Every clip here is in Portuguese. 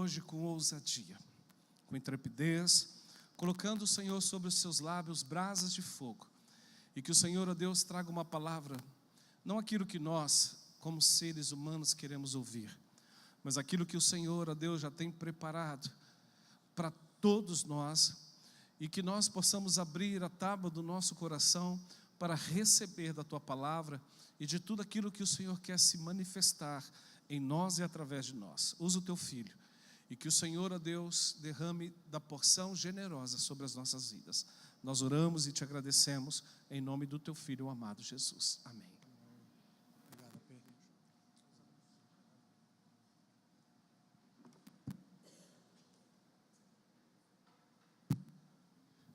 hoje com ousadia, com intrepidez, colocando o Senhor sobre os seus lábios brasas de fogo, e que o Senhor, ó Deus, traga uma palavra, não aquilo que nós, como seres humanos, queremos ouvir, mas aquilo que o Senhor, ó Deus, já tem preparado para todos nós, e que nós possamos abrir a tábua do nosso coração para receber da Tua palavra e de tudo aquilo que o Senhor quer se manifestar em nós e através de nós. Usa o Teu Filho, e que o Senhor, ó Deus, derrame da porção generosa sobre as nossas vidas. Nós oramos e Te agradecemos em nome do Teu Filho, o amado Jesus. Amém. Obrigado, Pedro.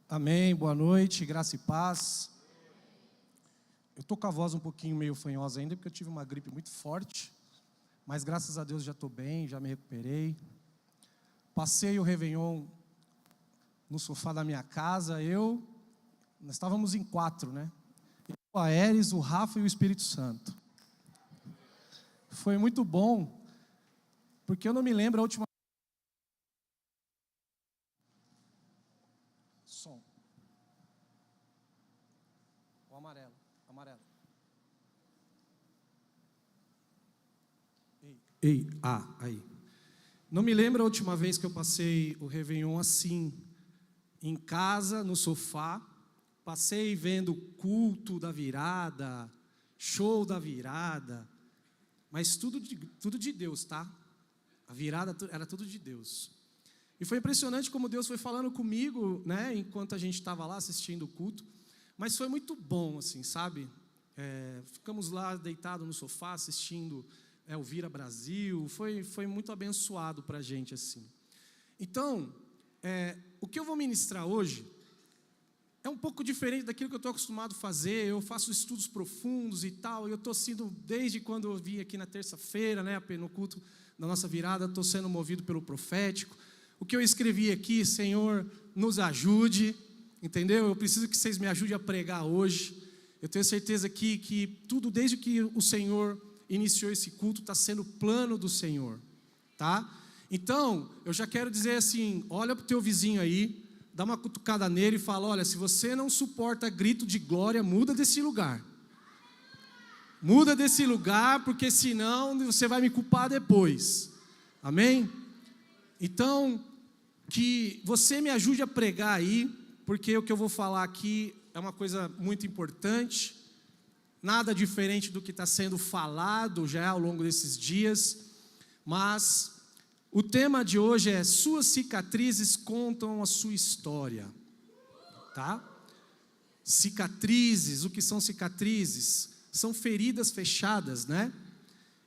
Amém, boa noite, graça e paz. Eu estou com a voz um pouquinho meio fanhosa ainda, porque eu tive uma gripe muito forte, mas graças a Deus já estou bem, já me recuperei. Passei o Réveillon no sofá da minha casa, nós estávamos em 4, né? O Aéres, o Rafa e o Espírito Santo. Foi muito bom, porque eu não me lembro a última... Som. O amarelo. Aí. Não me lembro a última vez que eu passei o Réveillon assim, em casa, no sofá. Passei vendo culto da virada, show da virada, mas tudo de Deus, tá? A virada era tudo de Deus. E foi impressionante como Deus foi falando comigo, né, enquanto a gente estava lá assistindo o culto, mas foi muito bom, assim, sabe? Ficamos lá deitados no sofá assistindo o Vira Brasil, foi muito abençoado para a gente, assim. Então, o que eu vou ministrar hoje é um pouco diferente daquilo que eu estou acostumado a fazer. Eu faço estudos profundos e tal, e eu estou sendo, desde quando eu vim aqui na terça-feira, né, no culto da nossa virada, estou sendo movido pelo profético. O que eu escrevi aqui, Senhor, nos ajude, entendeu? Eu preciso que vocês me ajudem a pregar hoje. Eu tenho certeza aqui que tudo, desde que o Senhor iniciou esse culto, está sendo plano do Senhor, tá? Então, eu já quero dizer assim, olha para o teu vizinho aí, dá uma cutucada nele e fala, olha, se você não suporta grito de glória, muda desse lugar. Muda desse lugar, porque senão você vai me culpar depois. Amém? Então, que você me ajude a pregar aí, porque o que eu vou falar aqui é uma coisa muito importante, nada diferente do que está sendo falado já ao longo desses dias, mas o tema de hoje é: suas cicatrizes contam a sua história, tá? Cicatrizes, o que são cicatrizes? São feridas fechadas, né?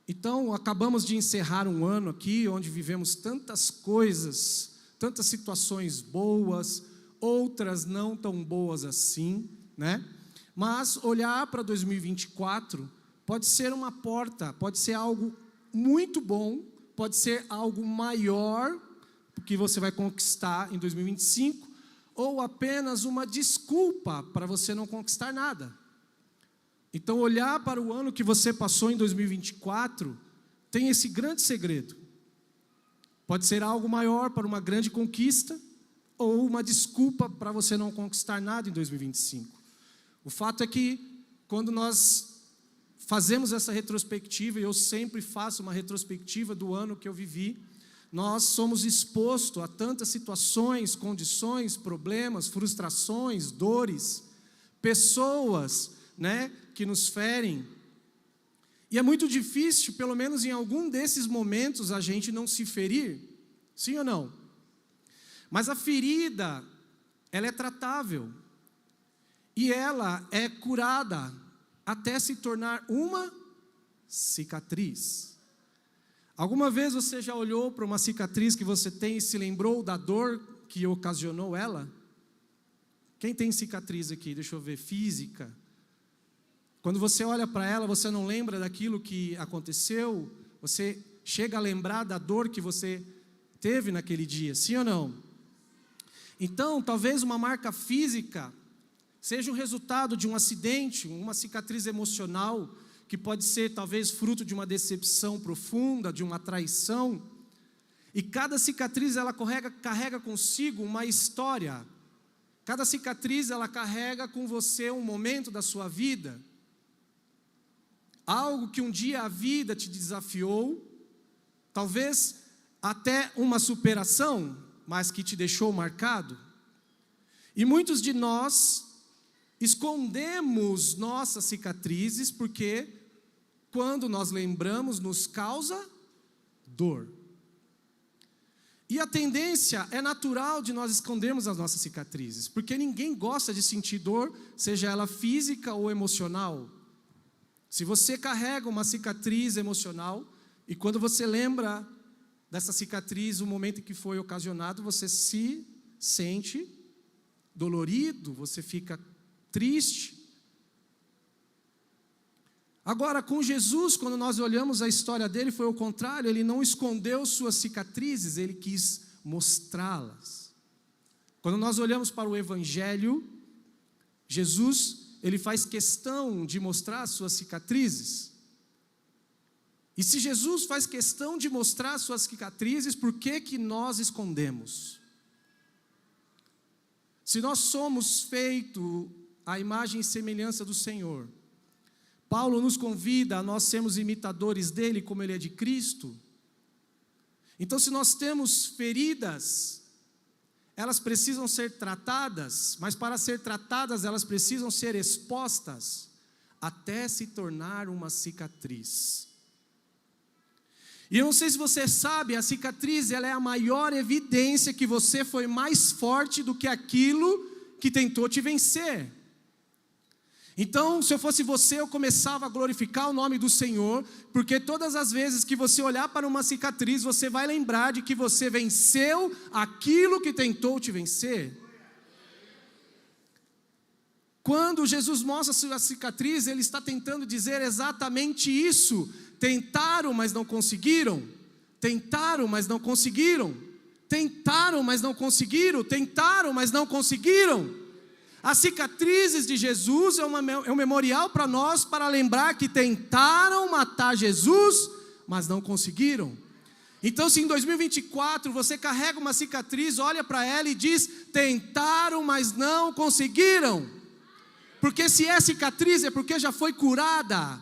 Então, acabamos de encerrar um ano aqui, onde vivemos tantas coisas, tantas situações boas, outras não tão boas assim, né? Mas olhar para 2024 pode ser uma porta, pode ser algo muito bom, pode ser algo maior que você vai conquistar em 2025, ou apenas uma desculpa para você não conquistar nada. Então, olhar para o ano que você passou em 2024 tem esse grande segredo. Pode ser algo maior para uma grande conquista, ou uma desculpa para você não conquistar nada em 2025. O fato é que, quando nós fazemos essa retrospectiva, e eu sempre faço uma retrospectiva do ano que eu vivi, nós somos expostos a tantas situações, condições, problemas, frustrações, dores, pessoas, né, que nos ferem. E é muito difícil, pelo menos em algum desses momentos, a gente não se ferir, sim ou não? Mas a ferida, ela é tratável. E ela é curada até se tornar uma cicatriz. Alguma vez você já olhou para uma cicatriz que você tem e se lembrou da dor que ocasionou ela? Quem tem cicatriz aqui? Deixa eu ver, física. Quando você olha para ela, você não lembra daquilo que aconteceu? Você chega a lembrar da dor que você teve naquele dia, sim ou não? Então, talvez uma marca física seja o resultado de um acidente, uma cicatriz emocional, que pode ser talvez fruto de uma decepção profunda, de uma traição. E cada cicatriz ela carrega consigo uma história. Cada cicatriz ela carrega com você um momento da sua vida. Algo que um dia a vida te desafiou, talvez até uma superação, mas que te deixou marcado. E muitos de nós escondemos nossas cicatrizes porque quando nós lembramos nos causa dor. E a tendência é natural de nós escondermos as nossas cicatrizes, porque ninguém gosta de sentir dor, seja ela física ou emocional. Se você carrega uma cicatriz emocional, e quando você lembra dessa cicatriz, o momento em que foi ocasionado, você se sente dolorido, você fica triste. Agora, com Jesus, quando nós olhamos a história dele, foi o contrário, ele não escondeu suas cicatrizes, ele quis mostrá-las. Quando nós olhamos para o Evangelho, Jesus, ele faz questão de mostrar suas cicatrizes. E se Jesus faz questão de mostrar suas cicatrizes, por que nós escondemos? Se nós somos feitos à imagem e semelhança do Senhor, Paulo nos convida a nós sermos imitadores dele, como ele é de Cristo. Então, se nós temos feridas, elas precisam ser tratadas, mas para ser tratadas, elas precisam ser expostas, até se tornar uma cicatriz. E eu não sei se você sabe, a cicatriz ela é a maior evidência que você foi mais forte do que aquilo que tentou te vencer. Então, se eu fosse você, eu começava a glorificar o nome do Senhor, porque todas as vezes que você olhar para uma cicatriz, você vai lembrar de que você venceu aquilo que tentou te vencer. Quando Jesus mostra a sua cicatriz, ele está tentando dizer exatamente isso. Tentaram, mas não conseguiram. Tentaram, mas não conseguiram. Tentaram, mas não conseguiram. Tentaram, mas não conseguiram. As cicatrizes de Jesus é um memorial para nós, para lembrar que tentaram matar Jesus, mas não conseguiram. Então, se em 2024 você carrega uma cicatriz, olha para ela e diz: tentaram, mas não conseguiram. Porque se é cicatriz, é porque já foi curada.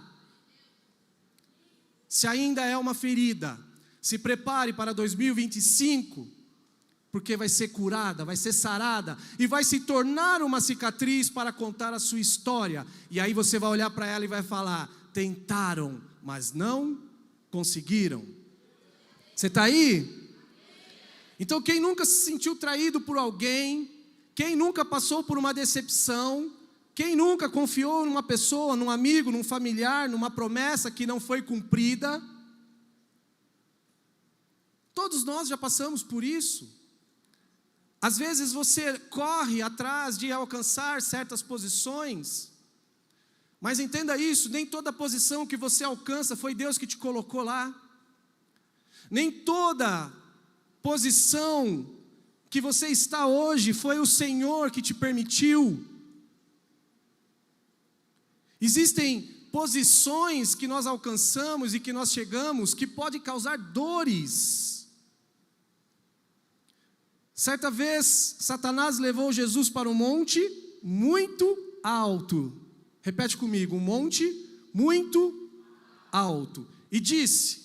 Se ainda é uma ferida, se prepare para 2025, porque vai ser curada, vai ser sarada, e vai se tornar uma cicatriz para contar a sua história. E aí você vai olhar para ela e vai falar: tentaram, mas não conseguiram. Você está aí? Então, quem nunca se sentiu traído por alguém, quem nunca passou por uma decepção, quem nunca confiou numa pessoa, num amigo, num familiar, numa promessa que não foi cumprida? Todos nós já passamos por isso. Às vezes você corre atrás de alcançar certas posições, mas entenda isso, nem toda posição que você alcança foi Deus que te colocou lá. Nem toda posição que você está hoje foi o Senhor que te permitiu. Existem posições que nós alcançamos e que nós chegamos que podem causar dores. Certa vez, Satanás levou Jesus para um monte muito alto. Repete comigo: um monte muito alto. E disse: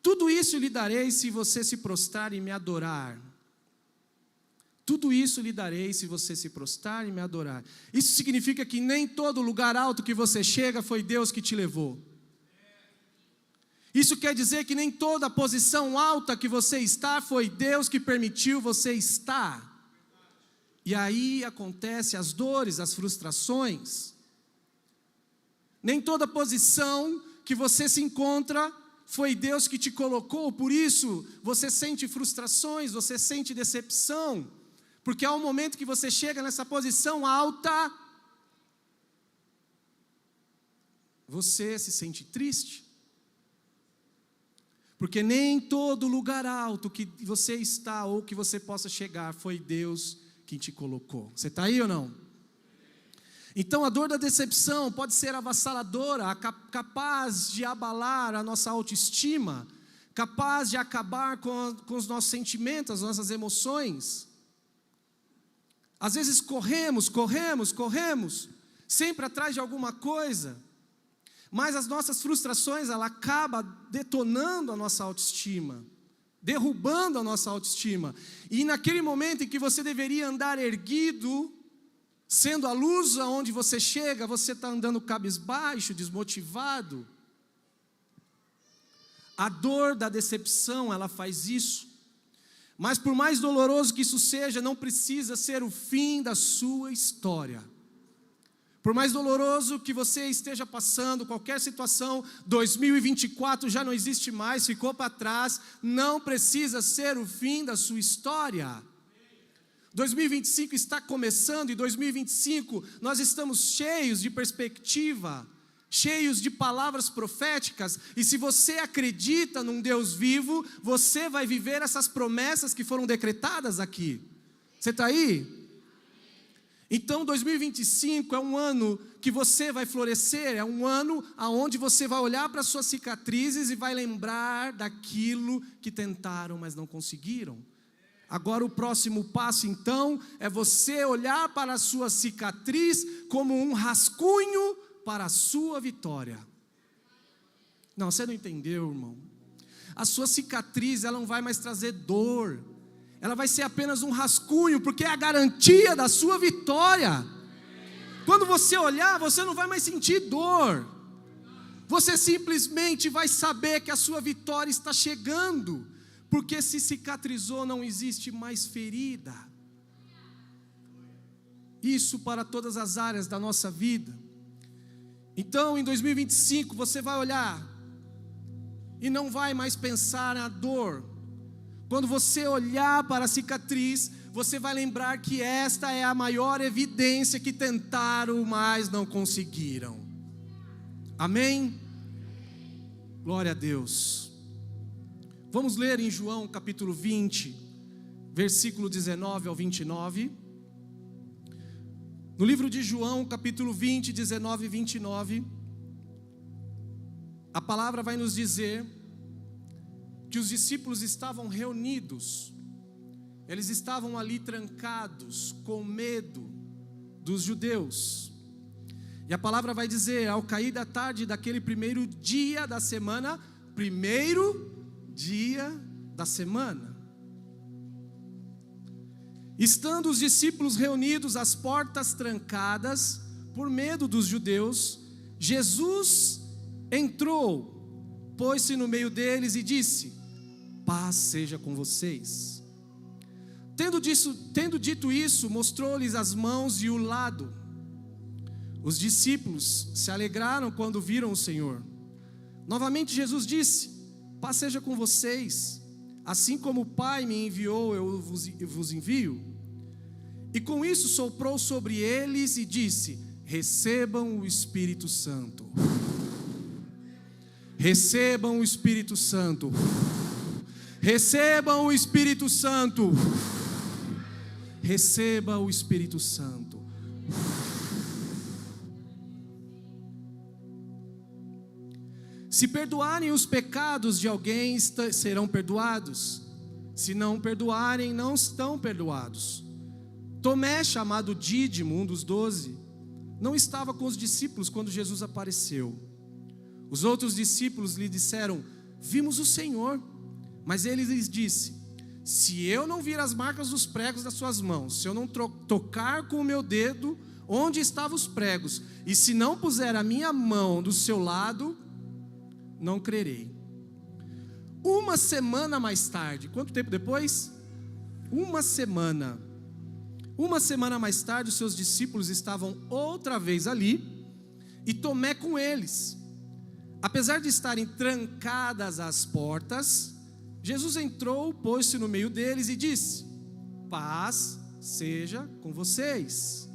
tudo isso lhe darei se você se prostrar e me adorar. Tudo isso lhe darei se você se prostrar e me adorar. Isso significa que nem todo lugar alto que você chega foi Deus que te levou. Isso quer dizer que nem toda posição alta que você está foi Deus que permitiu você estar. E aí acontecem as dores, as frustrações. Nem toda posição que você se encontra foi Deus que te colocou, por isso você sente frustrações, você sente decepção, porque há um momento que você chega nessa posição alta, você se sente triste, porque nem todo lugar alto que você está ou que você possa chegar foi Deus quem te colocou. Você está aí ou não? Então a dor da decepção pode ser avassaladora, capaz de abalar a nossa autoestima, capaz de acabar com os nossos sentimentos, as nossas emoções. Às vezes corremos, sempre atrás de alguma coisa, mas as nossas frustrações, ela acaba detonando a nossa autoestima, derrubando a nossa autoestima. E naquele momento em que você deveria andar erguido, sendo a luz aonde você chega, você está andando cabisbaixo, desmotivado. A dor da decepção, ela faz isso. Mas por mais doloroso que isso seja, não precisa ser o fim da sua história. Por mais doloroso que você esteja passando, qualquer situação, 2024 já não existe mais, ficou para trás, não precisa ser o fim da sua história. 2025 está começando e 2025 nós estamos cheios de perspectiva, cheios de palavras proféticas, e se você acredita num Deus vivo, você vai viver essas promessas que foram decretadas aqui. Você está aí? Então 2025 é um ano que você vai florescer, é um ano onde você vai olhar para as suas cicatrizes e vai lembrar daquilo que tentaram, mas não conseguiram. Agora o próximo passo então é você olhar para a sua cicatriz como um rascunho para a sua vitória. Não, você não entendeu, irmão. A sua cicatriz, ela não vai mais trazer dor, ela vai ser apenas um rascunho, porque é a garantia da sua vitória. Quando você olhar, você não vai mais sentir dor, você simplesmente vai saber que a sua vitória está chegando, porque se cicatrizou, não existe mais ferida. Isso para todas as áreas da nossa vida. Então, em 2025, você vai olhar e não vai mais pensar na dor. Quando você olhar para a cicatriz, você vai lembrar que esta é a maior evidência que tentaram, mas não conseguiram. Amém? Glória a Deus. Vamos ler em João capítulo 20, versículo 19 ao 29. No livro de João, capítulo 20, 19 e 29, a palavra vai nos dizer que os discípulos estavam reunidos, eles estavam ali trancados, com medo dos judeus. E a palavra vai dizer, ao cair da tarde daquele primeiro dia da semana, estando os discípulos reunidos, as portas trancadas, por medo dos judeus, Jesus entrou, pôs-se no meio deles e disse: paz seja com vocês. Tendo dito isso, mostrou-lhes as mãos e o lado. Os discípulos se alegraram quando viram o Senhor. Novamente Jesus disse: paz seja com vocês. Assim como o Pai me enviou, eu vos envio. E com isso soprou sobre eles e disse: recebam o Espírito Santo. Recebam o Espírito Santo. Recebam o Espírito Santo. Receba o Espírito Santo. Se perdoarem os pecados de alguém, serão perdoados. Se não perdoarem, não estão perdoados. Tomé, chamado Dídimo, um dos 12, não estava com os discípulos quando Jesus apareceu. Os outros discípulos lhe disseram: vimos o Senhor. Mas ele lhes disse: se eu não vir as marcas dos pregos das suas mãos, se eu não tocar com o meu dedo onde estavam os pregos, e se não puser a minha mão do seu lado, não crerei. Uma semana mais tarde, quanto tempo depois? Uma semana mais tarde, os seus discípulos estavam outra vez ali, e Tomé com eles. Apesar de estarem trancadas as portas, Jesus entrou, pôs-se no meio deles e disse: paz seja com vocês.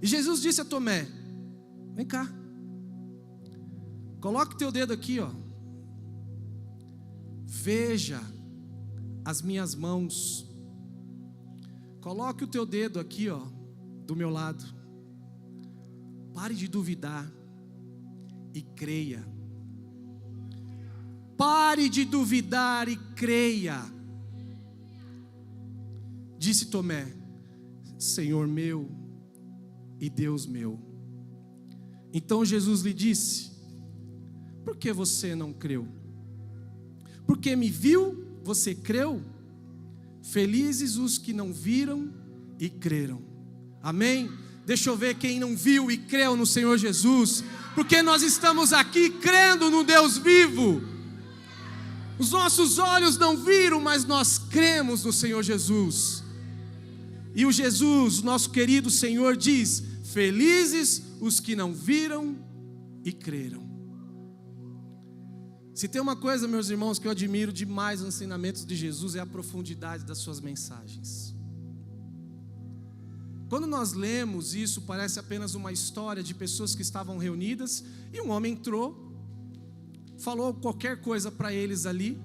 E Jesus disse a Tomé: vem cá, coloque o teu dedo aqui, ó. Veja as minhas mãos. Coloque o teu dedo aqui, ó, do meu lado. Pare de duvidar e creia. Pare de duvidar e creia. Disse Tomé: Senhor meu e Deus meu. Então Jesus lhe disse: por que você não creu? Porque me viu, você creu? Felizes os que não viram e creram. Amém? Deixa eu ver quem não viu e creu no Senhor Jesus, porque nós estamos aqui crendo no Deus vivo. Os nossos olhos não viram, mas nós cremos no Senhor Jesus. E o Jesus, nosso querido Senhor, diz: felizes os que não viram e creram. Se tem uma coisa, meus irmãos, que eu admiro demais nos ensinamentos de Jesus, é a profundidade das suas mensagens. Quando nós lemos isso, parece apenas uma história de pessoas que estavam reunidas, e um homem entrou, falou qualquer coisa para eles ali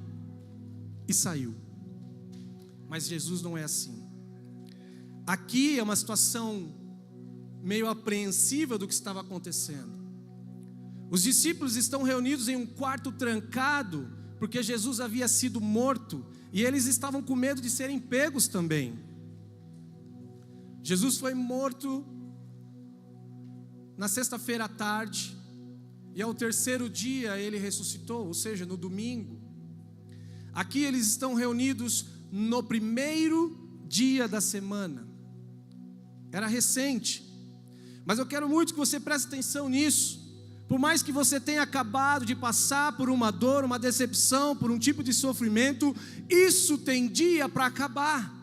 e saiu. Mas Jesus não é assim. Aqui é uma situação meio apreensiva do que estava acontecendo. Os discípulos estão reunidos em um quarto trancado, porque Jesus havia sido morto, e eles estavam com medo de serem pegos também. Jesus foi morto na sexta-feira à tarde, e ao terceiro dia ele ressuscitou, ou seja, no domingo. Aqui eles estão reunidos no primeiro dia da semana. Era recente, mas eu quero muito que você preste atenção nisso. Por mais que você tenha acabado de passar por uma dor, uma decepção, por um tipo de sofrimento, isso tem dia para acabar.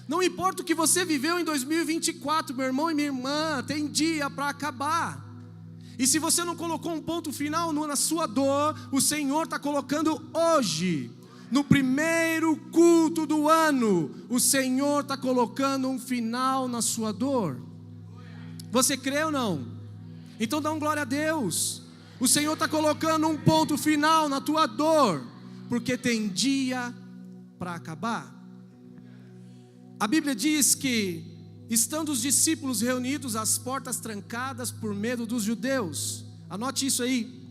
Não importa o que você viveu em 2024, meu irmão e minha irmã, tem dia para acabar. E se você não colocou um ponto final na sua dor, o Senhor está colocando hoje, no primeiro culto do ano, o Senhor está colocando um final na sua dor. Você crê ou não? Então dá um glória a Deus. O Senhor está colocando um ponto final na tua dor, porque tem dia para acabar. A Bíblia diz que, estando os discípulos reunidos, as portas trancadas por medo dos judeus. Anote isso aí.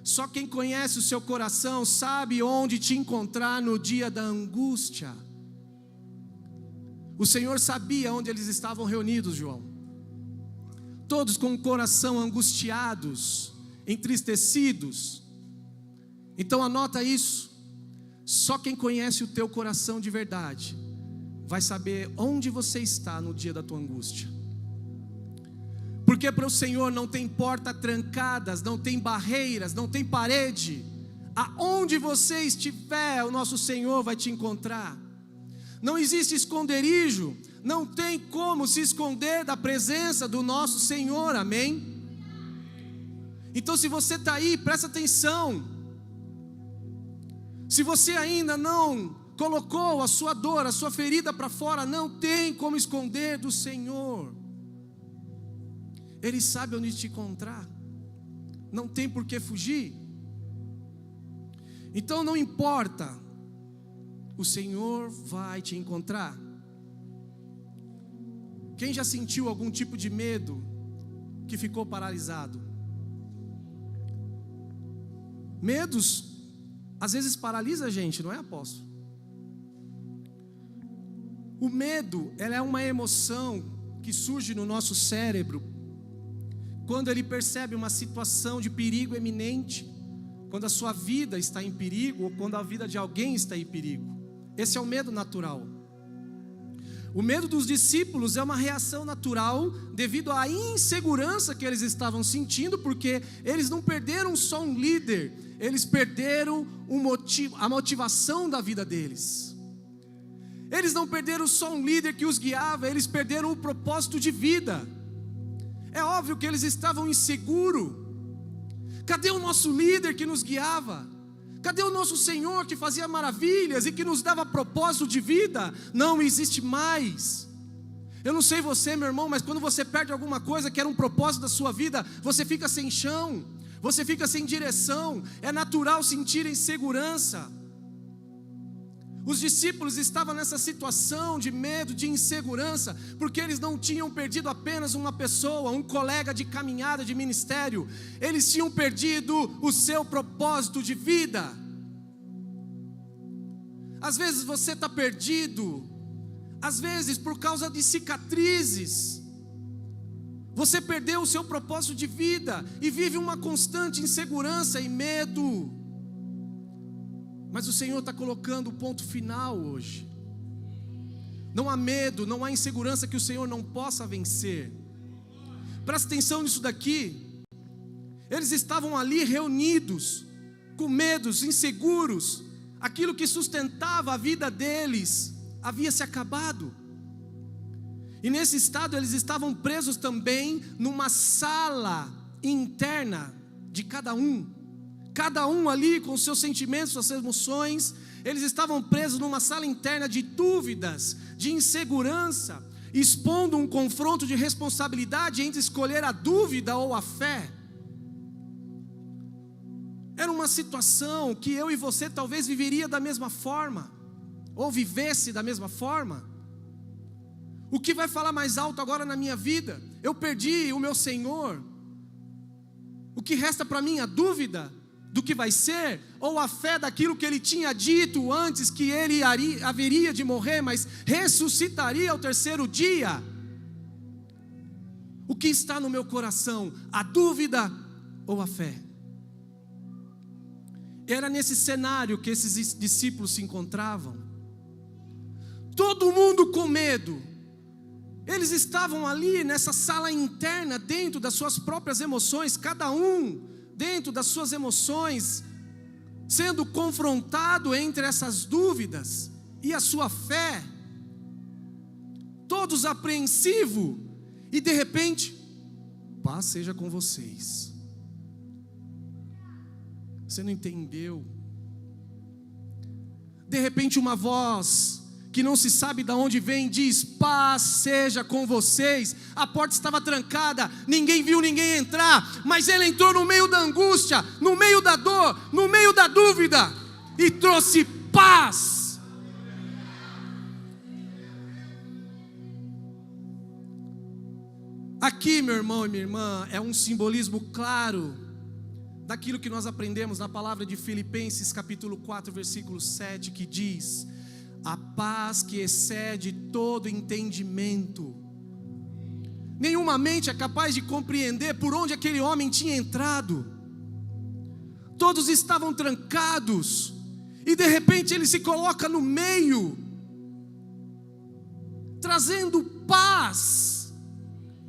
Só quem conhece o seu coração sabe onde te encontrar no dia da angústia. O Senhor sabia onde eles estavam reunidos, João. Todos com o coração angustiados, entristecidos. Então anota isso. Só quem conhece o teu coração de verdade vai saber onde você está no dia da tua angústia. Porque para o Senhor não tem porta trancadas, não tem barreiras, não tem parede. Aonde você estiver, o nosso Senhor vai te encontrar. Não existe esconderijo, não tem como se esconder da presença do nosso Senhor, amém? Então se você está aí, presta atenção. Se você ainda não colocou a sua dor, a sua ferida para fora, não tem como esconder do Senhor. Ele sabe onde te encontrar, não tem por que fugir. Então não importa, o Senhor vai te encontrar. Quem já sentiu algum tipo de medo que ficou paralisado? Medos às vezes paralisa a gente, não é, apóstolo? O medo, ela é uma emoção que surge no nosso cérebro quando ele percebe uma situação de perigo eminente, quando a sua vida está em perigo ou quando a vida de alguém está em perigo. Esse é o medo natural. O medo dos discípulos é uma reação natural devido à insegurança que eles estavam sentindo, porque eles não perderam só um líder, eles perderam a motivação da vida deles. Eles não perderam só um líder que os guiava, eles perderam o propósito de vida. É óbvio que eles estavam inseguros. Cadê o nosso líder que nos guiava? Cadê o nosso Senhor que fazia maravilhas e que nos dava propósito de vida? Não existe mais. Eu não sei você, meu irmão, mas quando você perde alguma coisa que era um propósito da sua vida, você fica sem chão, você fica sem direção. É natural sentir insegurança. Os discípulos estavam nessa situação de medo, de insegurança, porque eles não tinham perdido apenas uma pessoa, um colega de caminhada, de ministério. Eles tinham perdido o seu propósito de vida. Às vezes você está perdido, às vezes por causa de cicatrizes. Você perdeu o seu propósito de vida e vive uma constante insegurança e medo. Mas o Senhor está colocando o ponto final hoje. Não há medo, não há insegurança que o Senhor não possa vencer. Presta atenção nisso daqui. Eles estavam ali reunidos, com medos, inseguros. Aquilo que sustentava a vida deles havia se acabado. E nesse estado eles estavam presos também numa sala interna de cada um. Cada um ali com os seus sentimentos, suas emoções. Eles estavam presos numa sala interna de dúvidas, de insegurança, expondo um confronto de responsabilidade entre escolher a dúvida ou a fé. Era uma situação que eu e você talvez viveria da mesma forma, ou vivesse da mesma forma. O que vai falar mais alto agora na minha vida? Eu perdi o meu Senhor. O que resta para mim? A dúvida do que vai ser, ou a fé daquilo que ele tinha dito antes, que ele haveria de morrer, mas ressuscitaria ao terceiro dia. O que está no meu coração? A dúvida ou a fé? Era nesse cenário que esses discípulos se encontravam. Todo mundo com medo. Eles estavam ali nessa sala interna, dentro das suas próprias emoções, cada um dentro das suas emoções, sendo confrontado entre essas dúvidas e a sua fé, todos apreensivos, e de repente, paz seja com vocês. Você não entendeu? De repente uma voz que não se sabe de onde vem, diz: paz seja com vocês. A porta estava trancada, ninguém viu ninguém entrar, mas ele entrou no meio da angústia, no meio da dor, no meio da dúvida, e trouxe paz. Aqui, meu irmão e minha irmã, é um simbolismo claro daquilo que nós aprendemos na palavra de Filipenses capítulo 4, versículo 7, que diz: a paz que excede todo entendimento. Nenhuma mente é capaz de compreender por onde aquele homem tinha entrado. Todos estavam trancados, e de repente ele se coloca no meio, trazendo paz.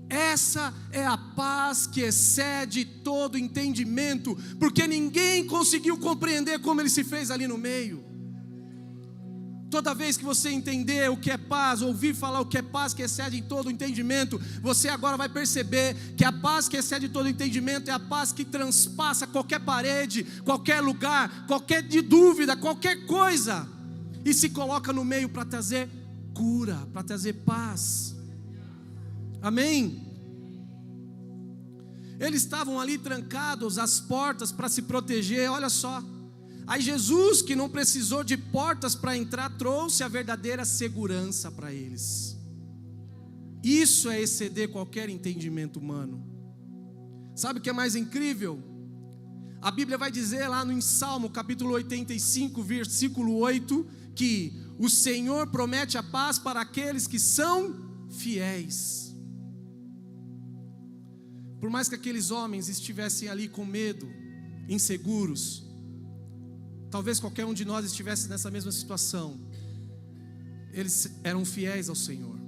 Essa é a paz que excede todo entendimento, porque ninguém conseguiu compreender como ele se fez ali no meio. Toda vez que você entender o que é paz, ouvir falar o que é paz que excede todo entendimento, você agora vai perceber que a paz que excede todo entendimento é a paz que transpassa qualquer parede, qualquer lugar, qualquer de dúvida, qualquer coisa, e se coloca no meio para trazer cura, para trazer paz. Amém? Eles estavam ali trancados, as portas para se proteger, olha só. Aí Jesus, que não precisou de portas para entrar, trouxe a verdadeira segurança para eles. Isso é exceder qualquer entendimento humano. Sabe o que é mais incrível? A Bíblia vai dizer lá no Salmo capítulo 85, versículo 8, que o Senhor promete a paz para aqueles que são fiéis. Por mais que aqueles homens estivessem ali com medo, inseguros, talvez qualquer um de nós estivesse nessa mesma situação, eles eram fiéis ao Senhor.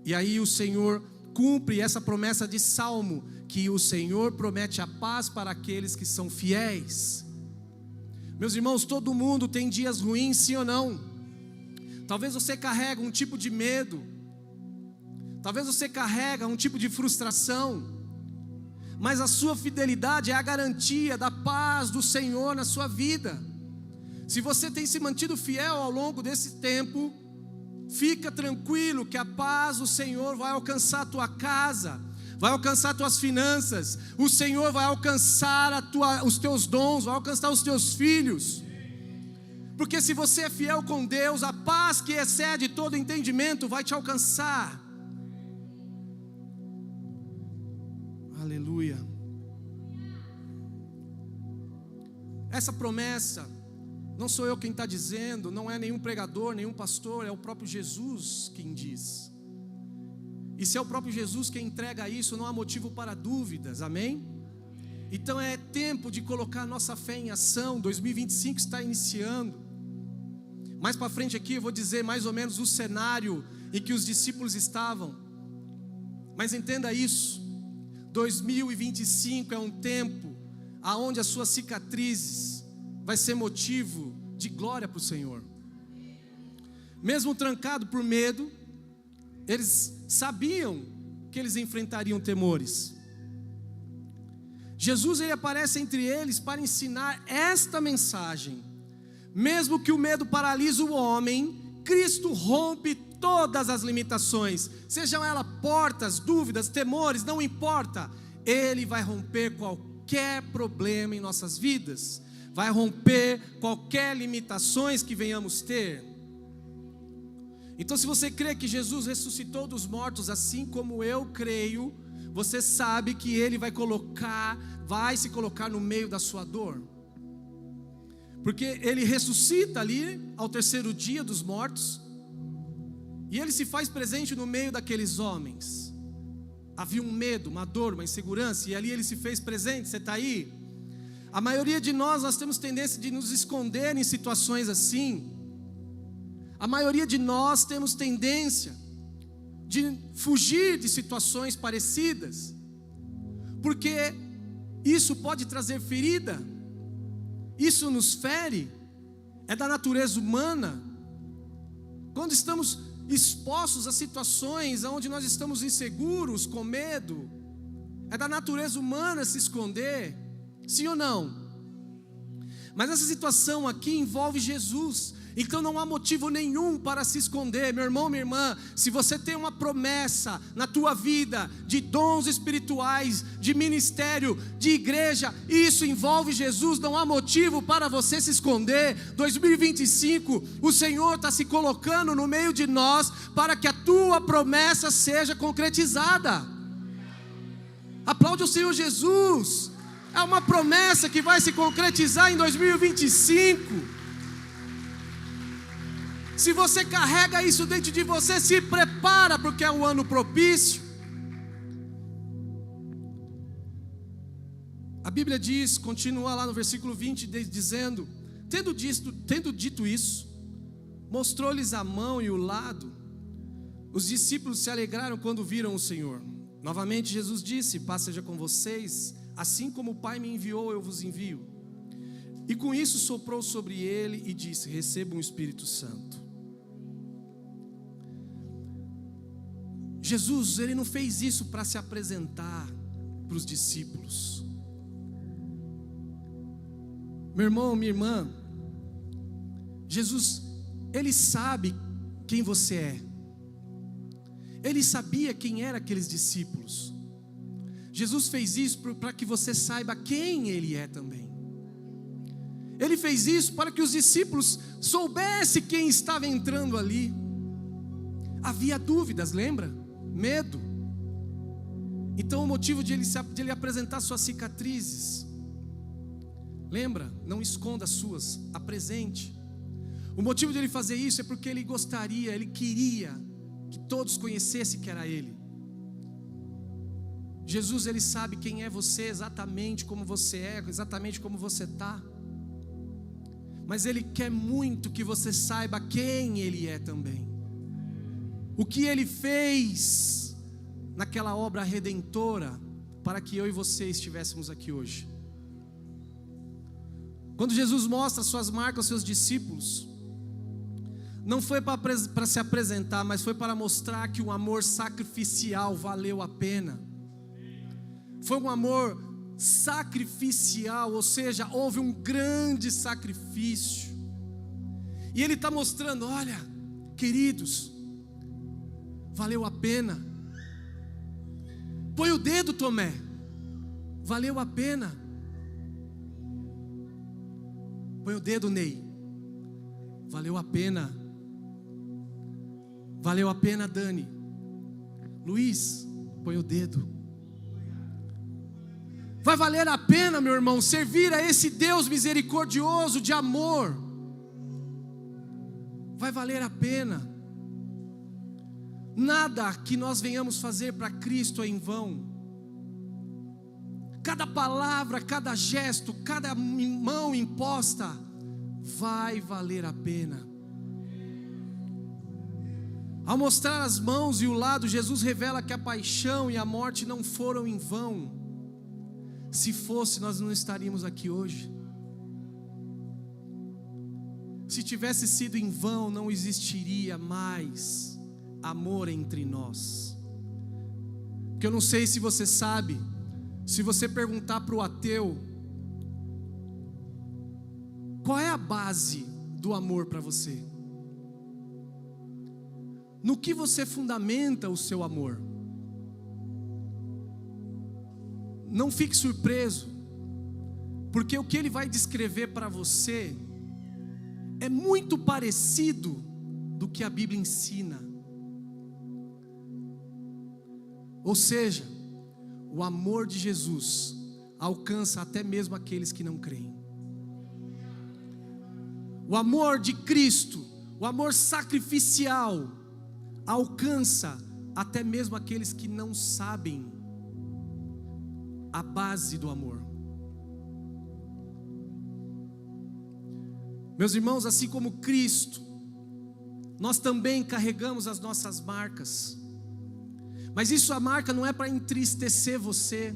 E aí o Senhor cumpre essa promessa de Salmo, que o Senhor promete a paz para aqueles que são fiéis. Meus irmãos, todo mundo tem dias ruins, sim ou não? Talvez você carrega um tipo de medo, talvez você carrega um tipo de frustração, mas a sua fidelidade é a garantia da paz do Senhor na sua vida. Se você tem se mantido fiel ao longo desse tempo, fica tranquilo que a paz do Senhor vai alcançar a tua casa, vai alcançar tuas finanças, o Senhor vai alcançar os teus dons, vai alcançar os teus filhos. Porque se você é fiel com Deus, a paz que excede todo entendimento vai te alcançar. Aleluia. Essa promessa, não sou eu quem está dizendo, não é nenhum pregador, nenhum pastor, é o próprio Jesus quem diz. E se é o próprio Jesus quem entrega isso, não há motivo para dúvidas, amém? Então é tempo de colocar nossa fé em ação. 2025 está iniciando. Mais para frente aqui eu vou dizer mais ou menos o cenário em que os discípulos estavam. Mas entenda isso, 2025 é um tempo aonde as suas cicatrizes vai ser motivo de glória para o Senhor. Mesmo trancado por medo, eles sabiam que eles enfrentariam temores. Jesus, ele aparece entre eles para ensinar esta mensagem: mesmo que o medo paralise o homem, Cristo rompe todas as limitações, sejam elas portas, dúvidas, temores, não importa, Ele vai romper qualquer problema em nossas vidas, vai romper qualquer limitações que venhamos ter. Então, se você crê que Jesus ressuscitou dos mortos, assim como eu creio, você sabe que Ele vai se colocar no meio da sua dor, porque Ele ressuscita ali ao terceiro dia dos mortos, e Ele se faz presente no meio daqueles homens. Havia um medo, uma dor, uma insegurança, e ali Ele se fez presente. Você está aí? A maioria de nós temos tendência de nos esconder em situações assim. A maioria de nós temos tendência de fugir de situações parecidas, porque isso pode trazer ferida, isso nos fere, é da natureza humana. Quando estamos expostos a situações onde nós estamos inseguros, com medo, é da natureza humana se esconder, sim ou não? Mas essa situação aqui envolve Jesus, então não há motivo nenhum para se esconder. Meu irmão, minha irmã, se você tem uma promessa na tua vida de dons espirituais, de ministério, de igreja, isso envolve Jesus, não há motivo para você se esconder. 2025, o Senhor está se colocando no meio de nós para que a tua promessa seja concretizada. Aplaude o Senhor Jesus. É uma promessa que vai se concretizar em 2025. Se você carrega isso dentro de você, se prepara, porque é um ano propício. A Bíblia diz, continua lá no versículo 20, dizendo: tendo dito isso, mostrou-lhes a mão e o lado. Os discípulos se alegraram quando viram o Senhor. Novamente Jesus disse: paz seja com vocês, assim como o Pai me enviou, eu vos envio. E com isso soprou sobre ele e disse: recebam o Espírito Santo. Jesus, ele não fez isso para se apresentar para os discípulos. Meu irmão, minha irmã, Jesus, ele sabe quem você é. Ele sabia quem eram aqueles discípulos. Jesus fez isso para que você saiba quem Ele é também. Ele fez isso para que os discípulos soubessem quem estava entrando ali. Havia dúvidas, lembra? Medo. Então o motivo de ele apresentar suas cicatrizes, lembra? Não esconda as suas, apresente. O motivo de ele fazer isso é porque ele gostaria, ele queria que todos conhecessem que era Ele. Jesus, Ele sabe quem é você, exatamente como você é, exatamente como você está. Mas Ele quer muito que você saiba quem Ele é também. O que Ele fez naquela obra redentora para que eu e você estivéssemos aqui hoje. Quando Jesus mostra suas marcas aos seus discípulos, não foi para se apresentar, mas foi para mostrar que o amor sacrificial valeu a pena. Foi um amor sacrificial, ou seja, houve um grande sacrifício. E Ele está mostrando: olha, queridos, valeu a pena. Põe o dedo, Tomé, valeu a pena. Põe o dedo, Ney, Valeu a pena. Valeu a pena, Dani. Luiz, põe o dedo. Vai valer a pena, meu irmão, servir a esse Deus misericordioso de amor. Vai valer a pena. Nada que nós venhamos fazer para Cristo é em vão. Cada palavra, cada gesto, cada mão imposta vai valer a pena. Ao mostrar as mãos e o lado, Jesus revela que a paixão e a morte não foram em vão. Se fosse, nós não estaríamos aqui hoje. Se tivesse sido em vão, não existiria mais amor entre nós. Porque eu não sei se você sabe, se você perguntar para o ateu, qual é a base do amor para você? No que você fundamenta o seu amor? Não fique surpreso, porque o que ele vai descrever para você é muito parecido do que a Bíblia ensina. Ou seja, o amor de Jesus alcança até mesmo aqueles que não creem. O amor de Cristo, o amor sacrificial, alcança até mesmo aqueles que não sabem a base do amor. Meus irmãos, assim como Cristo, nós também carregamos as nossas marcas. Mas isso, a marca não é para entristecer você.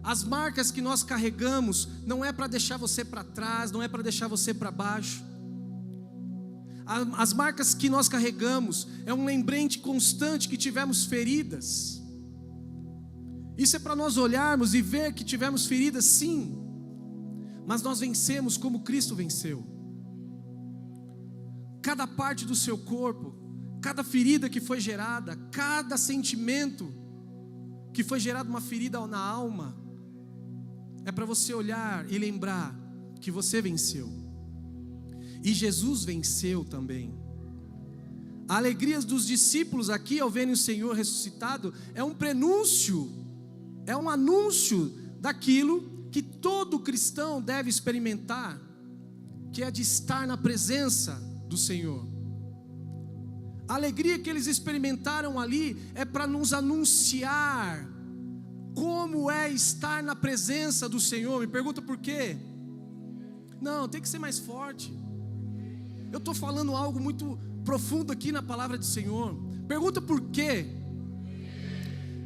As marcas que nós carregamos não é para deixar você para trás, não é para deixar você para baixo. As marcas que nós carregamos é um lembrete constante que tivemos feridas. Isso é para nós olharmos e ver que tivemos feridas, sim, mas nós vencemos como Cristo venceu. Cada parte do seu corpo, cada ferida que foi gerada, cada sentimento que foi gerado, uma ferida na alma, é para você olhar e lembrar que você venceu. E Jesus venceu também. A alegria dos discípulos aqui ao verem o Senhor ressuscitado é um prenúncio, é um anúncio daquilo que todo cristão deve experimentar, que é de estar na presença do Senhor. A alegria que eles experimentaram ali é para nos anunciar como é estar na presença do Senhor. Me pergunta por quê? Não, tem que ser mais forte. Eu estou falando algo muito profundo aqui na palavra do Senhor. Pergunta por quê?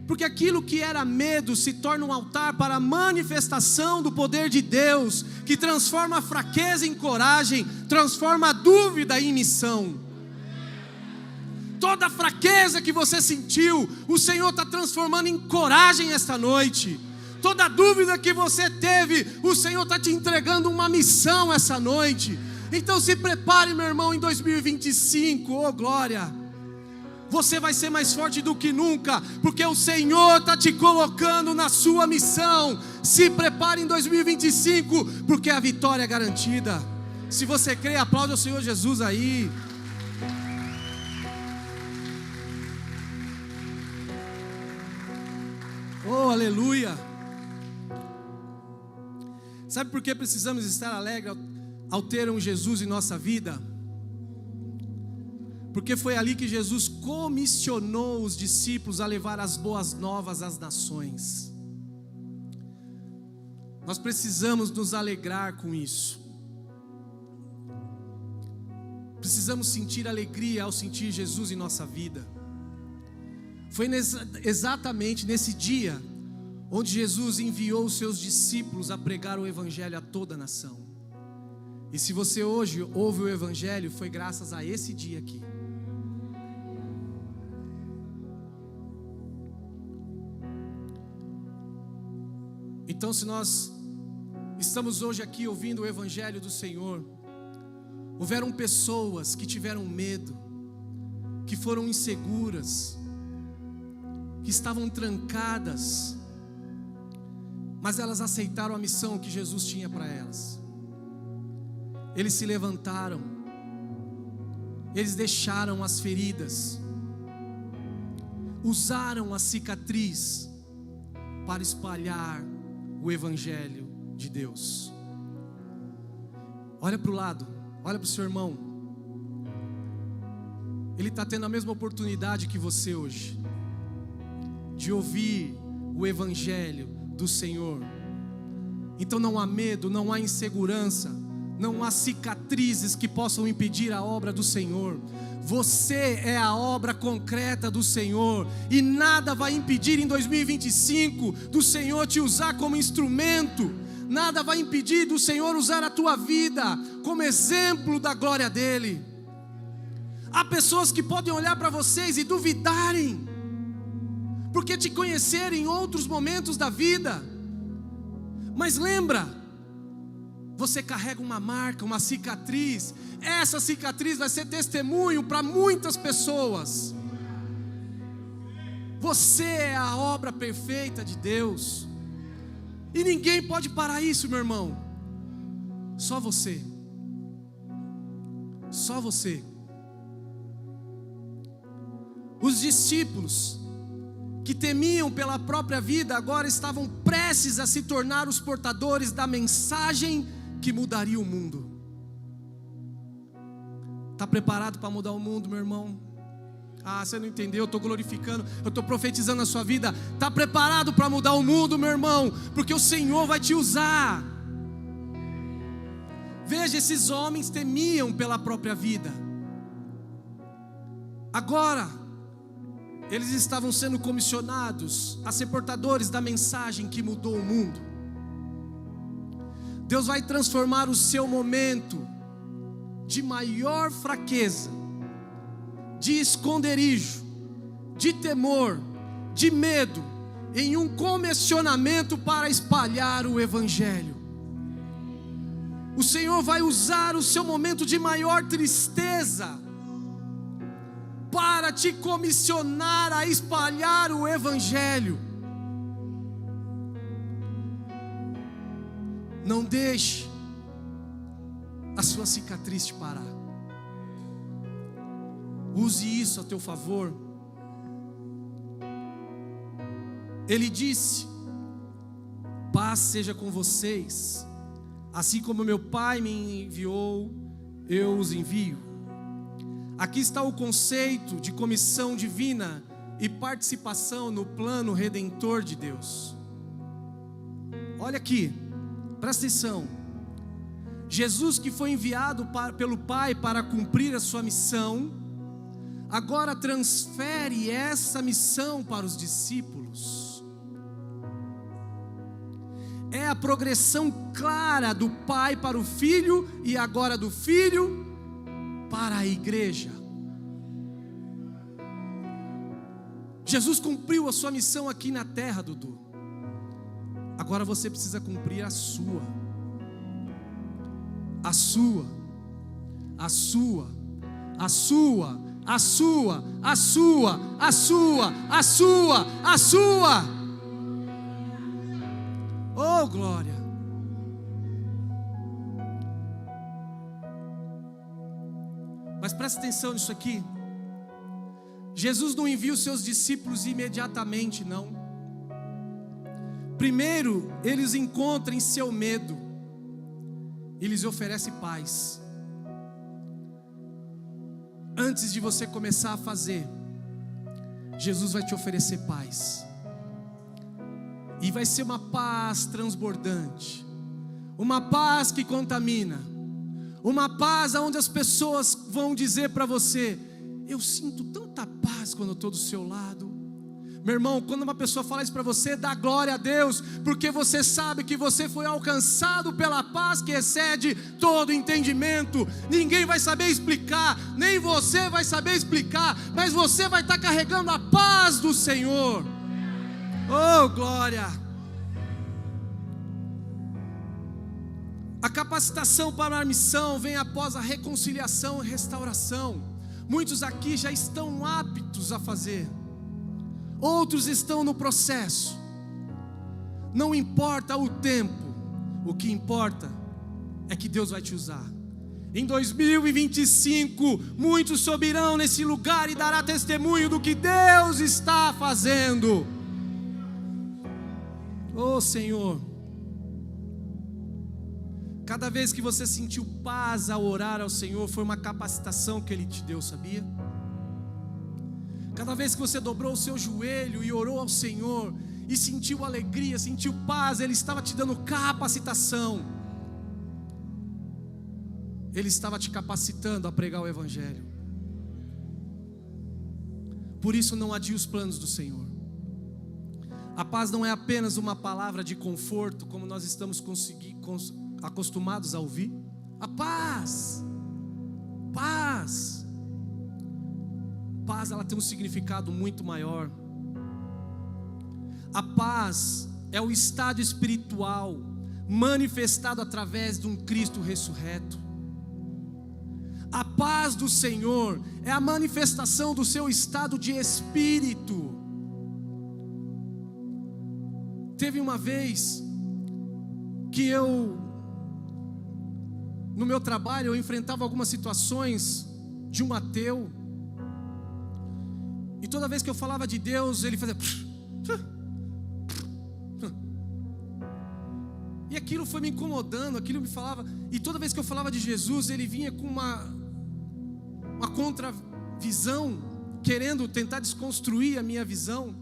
Porque aquilo que era medo se torna um altar para a manifestação do poder de Deus, que transforma a fraqueza em coragem, transforma a dúvida em missão. Toda a fraqueza que você sentiu, o Senhor está transformando em coragem esta noite. Toda a dúvida que você teve, o Senhor está te entregando uma missão essa noite. Então se prepare, meu irmão, em 2025, oh glória. Você vai ser mais forte do que nunca, porque o Senhor está te colocando na sua missão. Se prepare em 2025, porque a vitória é garantida. Se você crê, aplaude o Senhor Jesus aí. Oh, aleluia. Sabe por que precisamos estar alegres ao ter um Jesus em nossa vida? Porque foi ali que Jesus comissionou os discípulos a levar as boas novas às nações. Nós precisamos nos alegrar com isso. Precisamos sentir alegria ao sentir Jesus em nossa vida. Foi exatamente nesse dia onde Jesus enviou os seus discípulos a pregar o Evangelho a toda a nação. E se você hoje ouve o Evangelho, foi graças a esse dia aqui. Então, se nós estamos hoje aqui ouvindo o Evangelho do Senhor, houveram pessoas que tiveram medo, que foram inseguras, que estavam trancadas, mas elas aceitaram a missão que Jesus tinha para elas. Eles se levantaram, eles deixaram as feridas, usaram a cicatriz para espalhar o Evangelho de Deus. Olha para o lado, olha para o seu irmão. Ele está tendo a mesma oportunidade que você hoje, de ouvir o Evangelho do Senhor. Então não há medo, não há insegurança, não há cicatrizes que possam impedir a obra do Senhor. Você é a obra concreta do Senhor, e nada vai impedir em 2025 do Senhor te usar como instrumento. Nada vai impedir do Senhor usar a tua vida como exemplo da glória dEle. Há pessoas que podem olhar para vocês e duvidarem, porque te conheceram em outros momentos da vida. Mas lembra, você carrega uma marca, uma cicatriz. Essa cicatriz vai ser testemunho para muitas pessoas. Você é a obra perfeita de Deus, e ninguém pode parar isso, meu irmão. Só você. Só você. Os discípulos que temiam pela própria vida agora estavam prestes a se tornar os portadores da mensagem que mudaria o mundo. Está preparado para mudar o mundo, meu irmão? Ah, você não entendeu, eu estou glorificando, eu estou profetizando na sua vida. Está preparado para mudar o mundo, meu irmão? Porque o Senhor vai te usar. Veja, esses homens temiam pela própria vida. Agora, eles estavam sendo comissionados a ser portadores da mensagem que mudou o mundo. Deus vai transformar o seu momento de maior fraqueza, de esconderijo, de temor, de medo, em um comissionamento para espalhar o Evangelho. O Senhor vai usar o seu momento de maior tristeza para te comissionar a espalhar o Evangelho. Não deixe a sua cicatriz te parar. Use isso a teu favor. Ele disse: paz seja com vocês, assim como meu Pai me enviou, eu os envio. Aqui está o conceito de comissão divina e participação no plano redentor de Deus. Olha aqui, presta atenção. Jesus, que foi enviado pelo Pai para cumprir a sua missão, agora transfere essa missão para os discípulos. É a progressão clara do Pai para o Filho, e agora do Filho para a igreja. Jesus cumpriu a sua missão aqui na terra, Dudu. Agora você precisa cumprir a sua. A sua. A sua. A sua. A sua. A sua. A sua. A sua. A sua. Oh, glória. Mas presta atenção nisso aqui. Jesus não envia os seus discípulos imediatamente, não. Primeiro, eles encontram em seu medo e lhes oferece paz. Antes de você começar a fazer, Jesus vai te oferecer paz. E vai ser uma paz transbordante, uma paz que contamina, uma paz onde as pessoas vão dizer para você: eu sinto tanta paz quando eu estou do seu lado. Meu irmão, quando uma pessoa fala isso para você, dá glória a Deus, porque você sabe que você foi alcançado pela paz que excede todo entendimento. Ninguém vai saber explicar, nem você vai saber explicar, mas você vai estar carregando a paz do Senhor. Oh, glória! A capacitação para a missão vem após a reconciliação e restauração. Muitos aqui já estão aptos a fazer, outros estão no processo. Não importa o tempo, o que importa é que Deus vai te usar. Em 2025, muitos subirão nesse lugar e dará testemunho do que Deus está fazendo. Oh Senhor, cada vez que você sentiu paz ao orar ao Senhor, foi uma capacitação que Ele te deu, sabia? Cada vez que você dobrou o seu joelho e orou ao Senhor, e sentiu alegria, sentiu paz, Ele estava te dando capacitação. Ele estava te capacitando a pregar o Evangelho. Por isso não adie os planos do Senhor. A paz não é apenas uma palavra de conforto, como nós estamos acostumados a ouvir. A paz, ela tem um significado muito maior. A paz é o estado espiritual manifestado através de um Cristo ressurreto. A paz do Senhor é a manifestação do seu estado de espírito. Teve uma vez que no meu trabalho, eu enfrentava algumas situações de um ateu, e toda vez que eu falava de Deus, ele fazia... E aquilo foi me incomodando, aquilo me falava, e toda vez que eu falava de Jesus, ele vinha com uma contravisão, querendo tentar desconstruir a minha visão,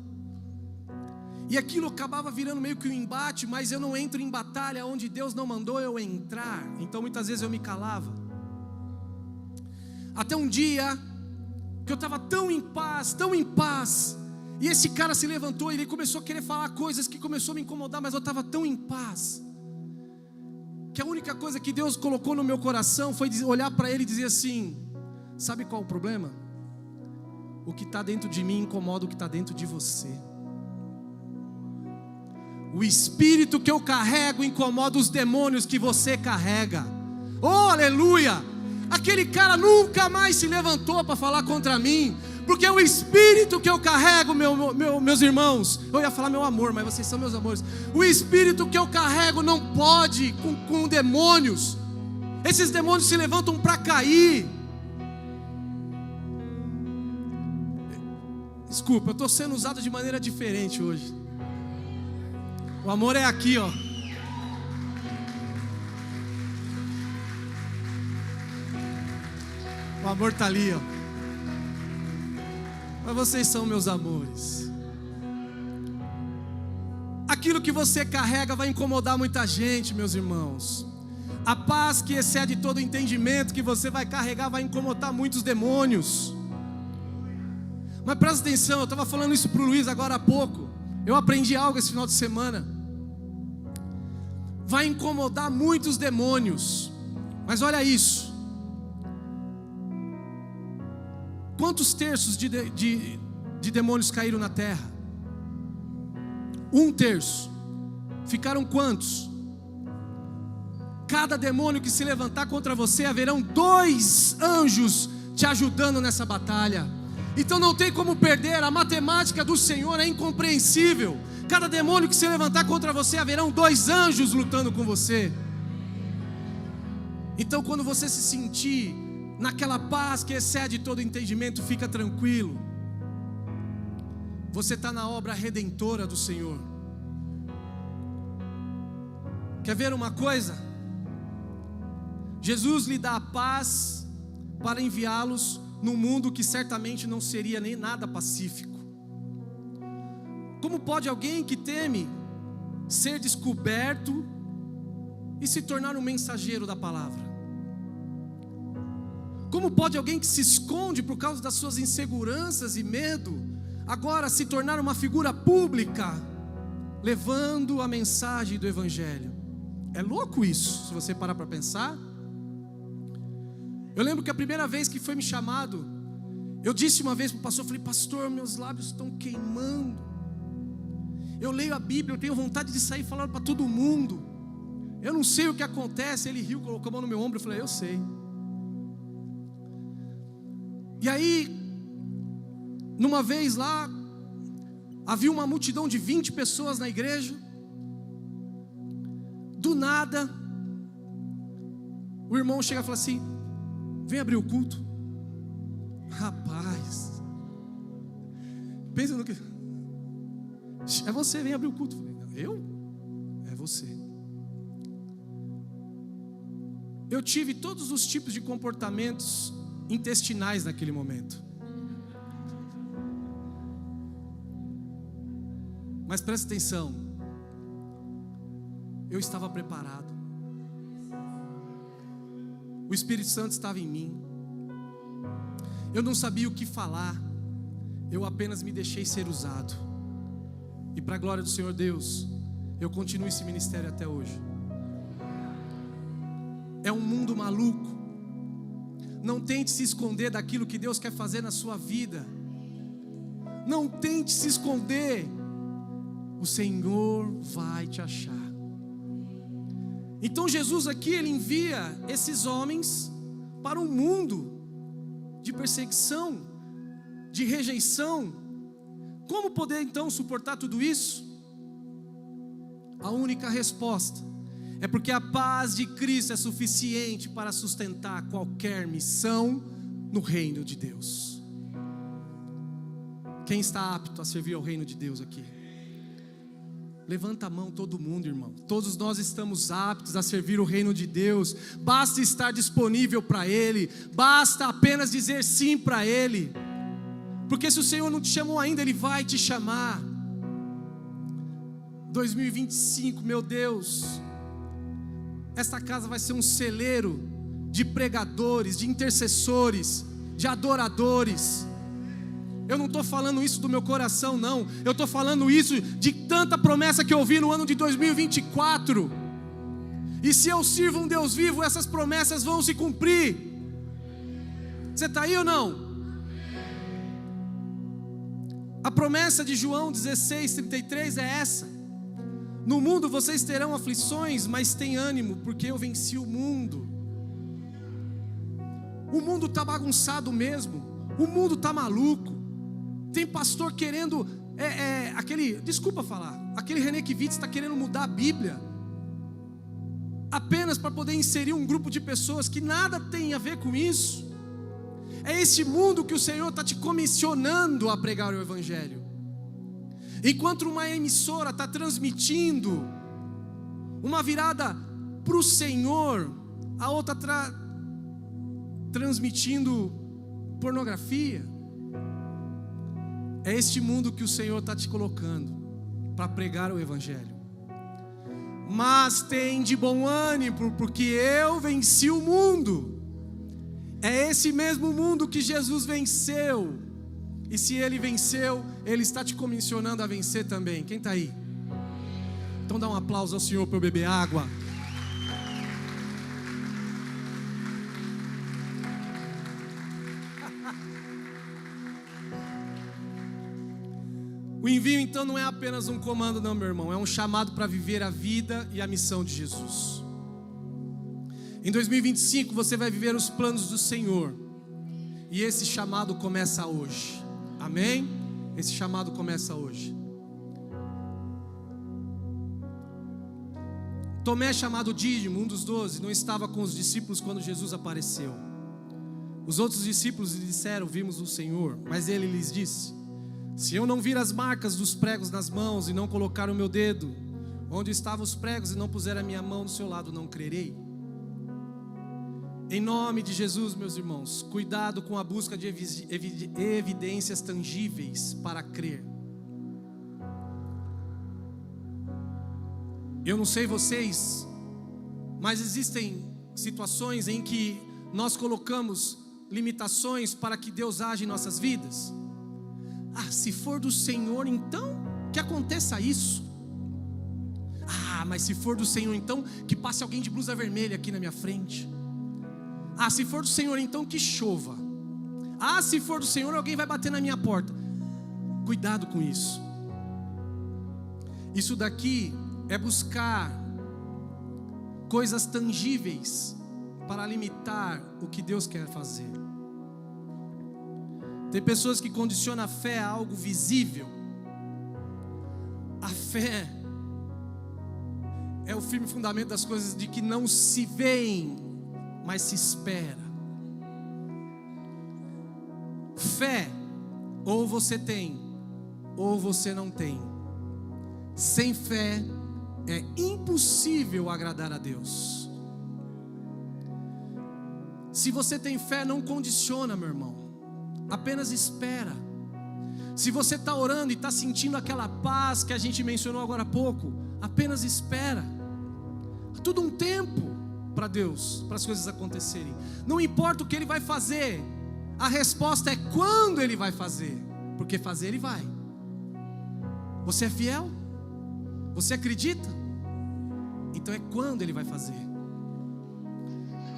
e aquilo acabava virando meio que um embate, mas eu não entro em batalha onde Deus não mandou eu entrar, então muitas vezes eu me calava, até um dia, que eu estava tão em paz, e esse cara se levantou, e ele começou a querer falar coisas que começou a me incomodar, mas eu estava tão em paz, que a única coisa que Deus colocou no meu coração foi olhar para ele e dizer assim: sabe qual é o problema? O que está dentro de mim incomoda o que está dentro de você. O espírito que eu carrego incomoda os demônios que você carrega. Oh, aleluia! Aquele cara nunca mais se levantou para falar contra mim, porque o espírito que eu carrego, meus irmãos, eu ia falar meu amor, mas vocês são meus amores. O espírito que eu carrego não pode com demônios. Esses demônios se levantam para cair. Desculpa, eu estou sendo usado de maneira diferente hoje. O amor é aqui, ó. O amor está ali, ó. Mas vocês são meus amores. Aquilo que você carrega vai incomodar muita gente, meus irmãos. A paz que excede todo entendimento que você vai carregar vai incomodar muitos demônios. Mas presta atenção, eu estava falando isso para o Luiz agora há pouco. Eu aprendi algo esse final de semana. Vai incomodar muitos demônios. Mas olha isso. Quantos terços de demônios caíram na terra? 1/3. Ficaram quantos? Cada demônio que se levantar contra você, haverão 2 anjos te ajudando nessa batalha. Então não tem como perder, a matemática do Senhor é incompreensível. Cada demônio que se levantar contra você, haverão 2 anjos lutando com você. Então quando você se sentir naquela paz que excede todo entendimento, fica tranquilo. Você está na obra redentora do Senhor. Quer ver uma coisa? Jesus lhe dá a paz para enviá-los num mundo que certamente não seria nem nada pacífico. Como pode alguém que teme ser descoberto e se tornar um mensageiro da palavra? Como pode alguém que se esconde por causa das suas inseguranças e medo, agora se tornar uma figura pública, levando a mensagem do Evangelho? É louco isso, se você parar para pensar. Eu lembro que a primeira vez que foi me chamado, eu disse uma vez para o pastor, eu falei: pastor, meus lábios estão queimando. Eu leio a Bíblia, eu tenho vontade de sair falando para todo mundo. Eu não sei o que acontece. Ele riu, colocou a mão no meu ombro, eu falei: eu sei. E aí, numa vez lá, havia uma multidão de 20 pessoas na igreja. Do nada, o irmão chega e fala assim: Vem abrir o culto. Rapaz, pensa no que... É você, vem abrir o culto. Eu? É você. Eu tive todos os tipos de comportamentos intestinais naquele momento. Mas presta atenção, eu estava preparado. O Espírito Santo estava em mim. Eu não sabia o que falar. Eu apenas me deixei ser usado. E para a glória do Senhor Deus, eu continuo esse ministério até hoje. É um mundo maluco. Não tente se esconder daquilo que Deus quer fazer na sua vida. Não tente se esconder. O Senhor vai te achar. Então Jesus aqui, ele envia esses homens para um mundo de perseguição, de rejeição. Como poder então suportar tudo isso? A única resposta é porque a paz de Cristo é suficiente para sustentar qualquer missão no reino de Deus. Quem está apto a servir ao reino de Deus aqui? Levanta a mão todo mundo, irmão. Todos nós estamos aptos a servir o reino de Deus. Basta estar disponível para Ele. Basta apenas dizer sim para Ele. Porque se o Senhor não te chamou ainda, Ele vai te chamar. 2025, meu Deus, esta casa vai ser um celeiro de pregadores, de intercessores, de adoradores. Eu não estou falando isso do meu coração, não. Eu estou falando isso de tanta promessa que eu ouvi no ano de 2024. E se eu sirvo um Deus vivo, essas promessas vão se cumprir. Você está aí ou não? A promessa de João 16:33 é essa: no mundo vocês terão aflições, mas tem ânimo, porque eu venci o mundo. O mundo está bagunçado mesmo. O mundo está maluco. Tem pastor querendo, aquele René Kivitz está querendo mudar a Bíblia, apenas para poder inserir um grupo de pessoas que nada tem a ver com isso. É esse mundo que o Senhor está te comissionando a pregar o Evangelho. Enquanto uma emissora está transmitindo uma virada para o Senhor, a outra transmitindo pornografia. É este mundo que o Senhor está te colocando para pregar o Evangelho. Mas tem de bom ânimo, porque eu venci o mundo. É esse mesmo mundo que Jesus venceu. E se Ele venceu, Ele está te comissionando a vencer também. Quem está aí? Então dá um aplauso ao Senhor para eu beber água. O envio então não é apenas um comando, não, meu irmão. É um chamado para viver a vida e a missão de Jesus. Em 2025 você vai viver os planos do Senhor. E esse chamado começa hoje. Amém? Esse chamado começa hoje. Tomé, chamado Dídimo, um dos 12, não estava com os discípulos quando Jesus apareceu. Os outros discípulos lhe disseram: vimos o Senhor. Mas ele lhes disse: se eu não vir as marcas dos pregos nas mãos e não colocar o meu dedo onde estavam os pregos e não puser a minha mão do seu lado, não crerei. Em nome de Jesus, meus irmãos, cuidado com a busca de evidências tangíveis para crer. Eu não sei vocês, mas existem situações em que nós colocamos limitações para que Deus age em nossas vidas. Se for do Senhor, então que aconteça isso. Mas se for do Senhor, então que passe alguém de blusa vermelha aqui na minha frente. Se for do Senhor, então que chova. Se for do Senhor, alguém vai bater na minha porta. Cuidado com isso. Isso daqui é buscar coisas tangíveis para limitar o que Deus quer fazer. Tem pessoas que condicionam a fé a algo visível. A fé é o firme fundamento das coisas de que não se veem, mas se espera. Fé, ou você tem, ou você não tem. Sem fé é impossível agradar a Deus. Se você tem fé, não condiciona, meu irmão, apenas espera. Se você está orando e está sentindo aquela paz que a gente mencionou agora há pouco, apenas espera. Há tudo um tempo para Deus, para as coisas acontecerem. Não importa o que Ele vai fazer, a resposta é quando Ele vai fazer, porque fazer Ele vai. Você é fiel? Você acredita? Então é quando Ele vai fazer.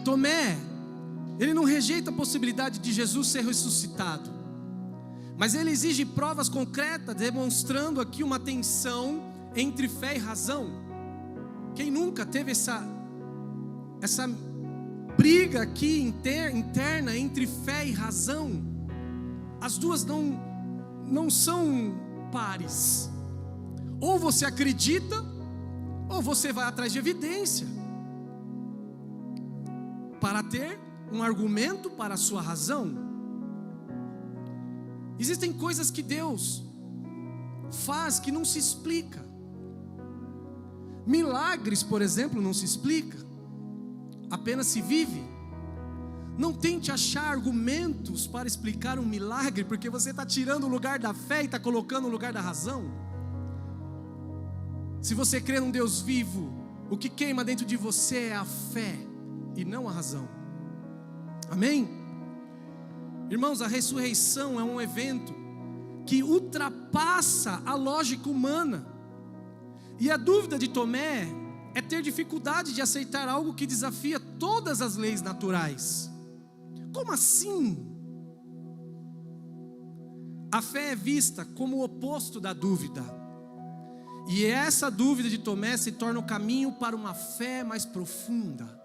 Tomé, ele não rejeita a possibilidade de Jesus ser ressuscitado, mas ele exige provas concretas, demonstrando aqui uma tensão entre fé e razão. Quem nunca teve essa briga aqui interna entre fé e razão? As duas não são pares. Ou você acredita, ou você vai atrás de evidência para ter um argumento para a sua razão. Existem coisas que Deus faz que não se explica. Milagres, por exemplo, não se explica, apenas se vive. Não tente achar argumentos para explicar um milagre, porque você está tirando o lugar da fé e está colocando o lugar da razão. Se você crê num Deus vivo, o que queima dentro de você é a fé e não a razão. Amém? Irmãos, a ressurreição é um evento que ultrapassa a lógica humana. E a dúvida de Tomé é ter dificuldade de aceitar algo que desafia todas as leis naturais. Como assim? A fé é vista como o oposto da dúvida. E essa dúvida de Tomé se torna o caminho para uma fé mais profunda.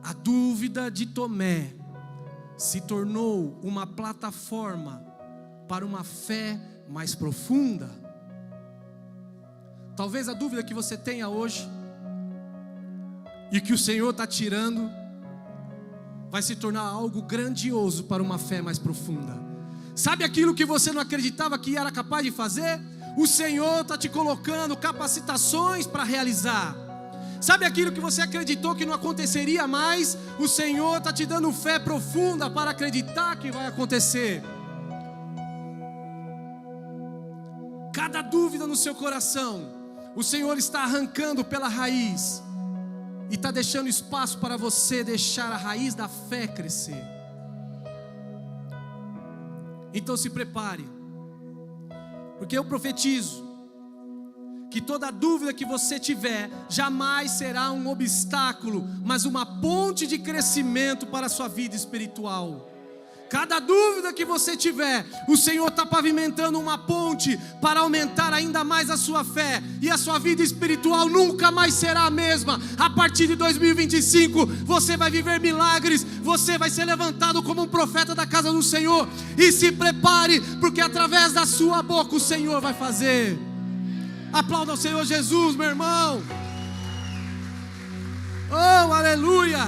A dúvida de Tomé se tornou uma plataforma para uma fé mais profunda. Talvez a dúvida que você tenha hoje e que o Senhor está tirando vai se tornar algo grandioso para uma fé mais profunda. Sabe aquilo que você não acreditava que era capaz de fazer? O Senhor está te colocando capacitações para realizar. Sabe aquilo que você acreditou que não aconteceria mais? O Senhor está te dando fé profunda para acreditar que vai acontecer. Cada dúvida no seu coração, o Senhor está arrancando pela raiz e está deixando espaço para você deixar a raiz da fé crescer. Então se prepare, porque eu profetizo que toda dúvida que você tiver jamais será um obstáculo, mas uma ponte de crescimento para a sua vida espiritual. Cada dúvida que você tiver, o Senhor está pavimentando uma ponte para aumentar ainda mais a sua fé, e a sua vida espiritual nunca mais será a mesma. A partir de 2025, você vai viver milagres, você vai ser levantado como um profeta da casa do Senhor, e se prepare, porque através da sua boca o Senhor vai fazer. Aplauda o Senhor Jesus, meu irmão. Oh, aleluia.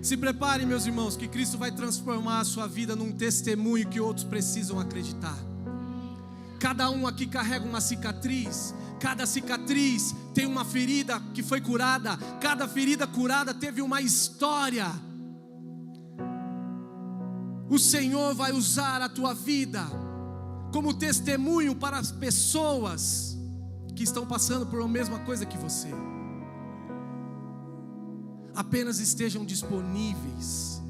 Se prepare, meus irmãos, que Cristo vai transformar a sua vida num testemunho que outros precisam acreditar. Cada um aqui carrega uma cicatriz. Cada cicatriz tem uma ferida que foi curada. Cada ferida curada teve uma história. O Senhor vai usar a tua vida como testemunho para as pessoas que estão passando por a mesma coisa que você. Apenas estejam disponíveis,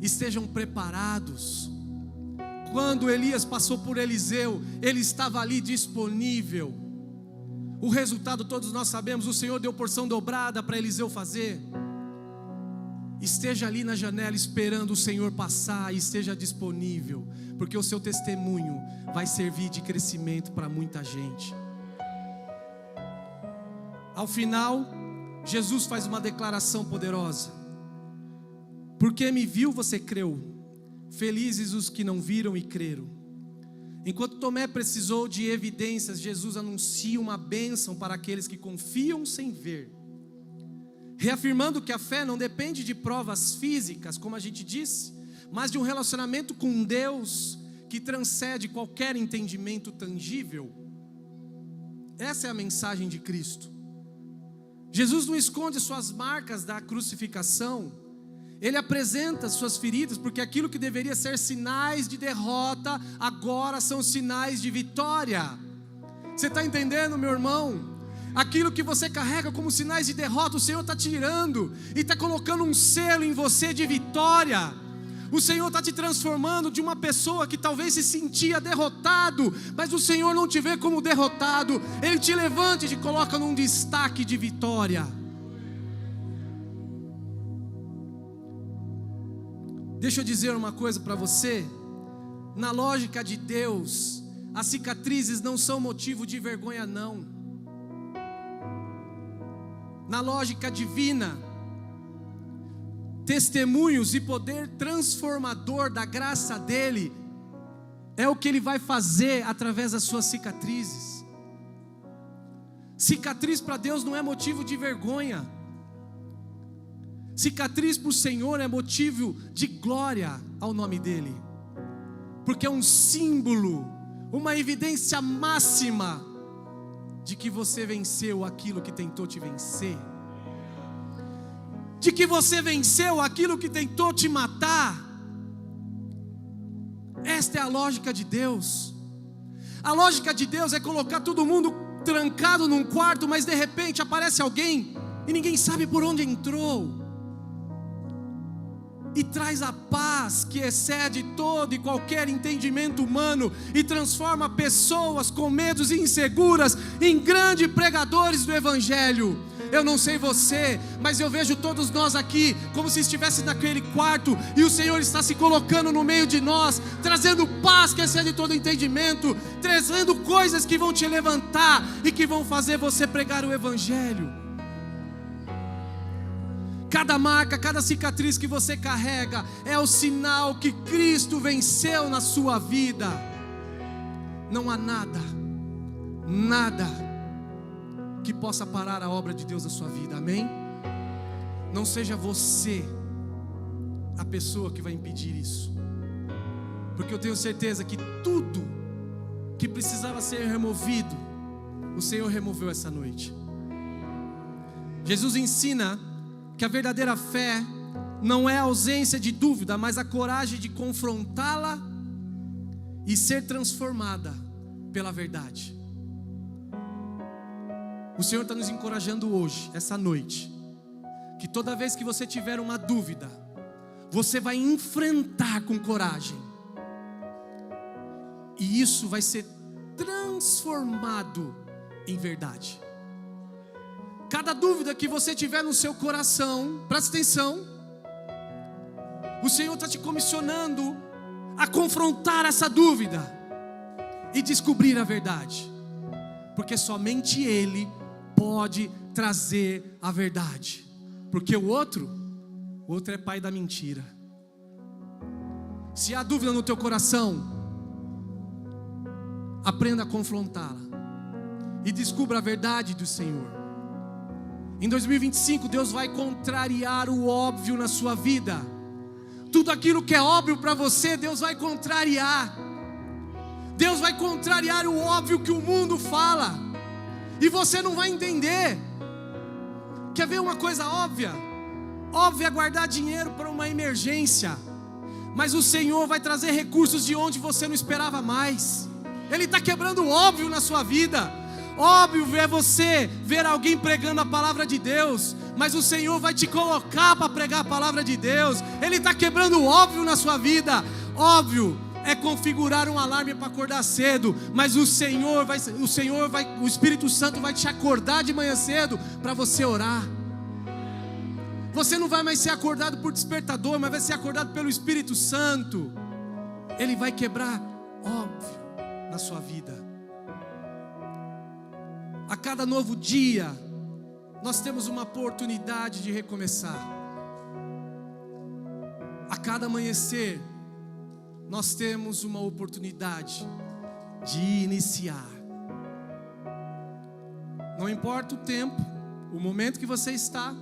estejam preparados. Quando Elias passou por Eliseu, ele estava ali disponível. O resultado todos nós sabemos, o Senhor deu porção dobrada para Eliseu fazer. Esteja ali na janela esperando o Senhor passar e esteja disponível, porque o seu testemunho vai servir de crescimento para muita gente. Ao final, Jesus faz uma declaração poderosa: porque me viu, você creu. Felizes os que não viram e creram. Enquanto Tomé precisou de evidências, Jesus anuncia uma bênção para aqueles que confiam sem ver, reafirmando que a fé não depende de provas físicas, como a gente disse, mas de um relacionamento com Deus que transcende qualquer entendimento tangível. Essa é a mensagem de Cristo. Jesus não esconde suas marcas da crucificação. Ele apresenta suas feridas, porque aquilo que deveria ser sinais de derrota, agora são sinais de vitória. Você está entendendo, meu irmão? Aquilo que você carrega como sinais de derrota, o Senhor está tirando e está colocando um selo em você de vitória. O Senhor está te transformando de uma pessoa que talvez se sentia derrotado, mas o Senhor não te vê como derrotado. Ele te levanta e te coloca num destaque de vitória. Deixa eu dizer uma coisa para você. Na lógica de Deus, as cicatrizes não são motivo de vergonha, não. Na lógica divina, testemunhos e poder transformador da graça dele é o que ele vai fazer através das suas cicatrizes. Cicatriz para Deus não é motivo de vergonha. Cicatriz para o Senhor é motivo de glória ao nome dele, porque é um símbolo, uma evidência máxima de que você venceu aquilo que tentou te vencer, de que você venceu aquilo que tentou te matar. Esta é a lógica de Deus. A lógica de Deus é colocar todo mundo trancado num quarto, mas de repente aparece alguém e ninguém sabe por onde entrou, e traz a paz que excede todo e qualquer entendimento humano, e transforma pessoas com medos e inseguras em grandes pregadores do Evangelho. Eu não sei você, mas eu vejo todos nós aqui como se estivesse naquele quarto, e o Senhor está se colocando no meio de nós, trazendo paz que excede todo entendimento, trazendo coisas que vão te levantar e que vão fazer você pregar o Evangelho. Cada marca, cada cicatriz que você carrega é o sinal que Cristo venceu na sua vida. Não há nada que possa parar a obra de Deus na sua vida, amém? Não seja você a pessoa que vai impedir isso, porque eu tenho certeza que tudo que precisava ser removido, o Senhor removeu essa noite. Jesus ensina que a verdadeira fé não é a ausência de dúvida, mas a coragem de confrontá-la e ser transformada pela verdade. O Senhor está nos encorajando hoje, essa noite, que toda vez que você tiver uma dúvida, você vai enfrentar com coragem, e isso vai ser transformado em verdade. Cada dúvida que você tiver no seu coração, presta atenção, o Senhor está te comissionando a confrontar essa dúvida e descobrir a verdade, porque somente Ele pode trazer a verdade, porque o outro é pai da mentira. Se há dúvida no teu coração, aprenda a confrontá-la e descubra a verdade do Senhor. Em 2025, Deus vai contrariar o óbvio na sua vida. Tudo aquilo que é óbvio para você, Deus vai contrariar. Deus vai contrariar o óbvio que o mundo fala, e você não vai entender. Quer ver uma coisa óbvia? Óbvio é guardar dinheiro para uma emergência, mas o Senhor vai trazer recursos de onde você não esperava mais. Ele está quebrando o óbvio na sua vida. Óbvio é você ver alguém pregando a palavra de Deus, mas o Senhor vai te colocar para pregar a palavra de Deus. Ele está quebrando o óbvio na sua vida. Óbvio é configurar um alarme para acordar cedo, mas o Espírito Santo vai te acordar de manhã cedo para você orar. Você não vai mais ser acordado por despertador, mas vai ser acordado pelo Espírito Santo. Ele vai quebrar óbvio na sua vida. A cada novo dia, nós temos uma oportunidade de recomeçar. A cada amanhecer, nós temos uma oportunidade de iniciar. Não importa o tempo, o momento que você está,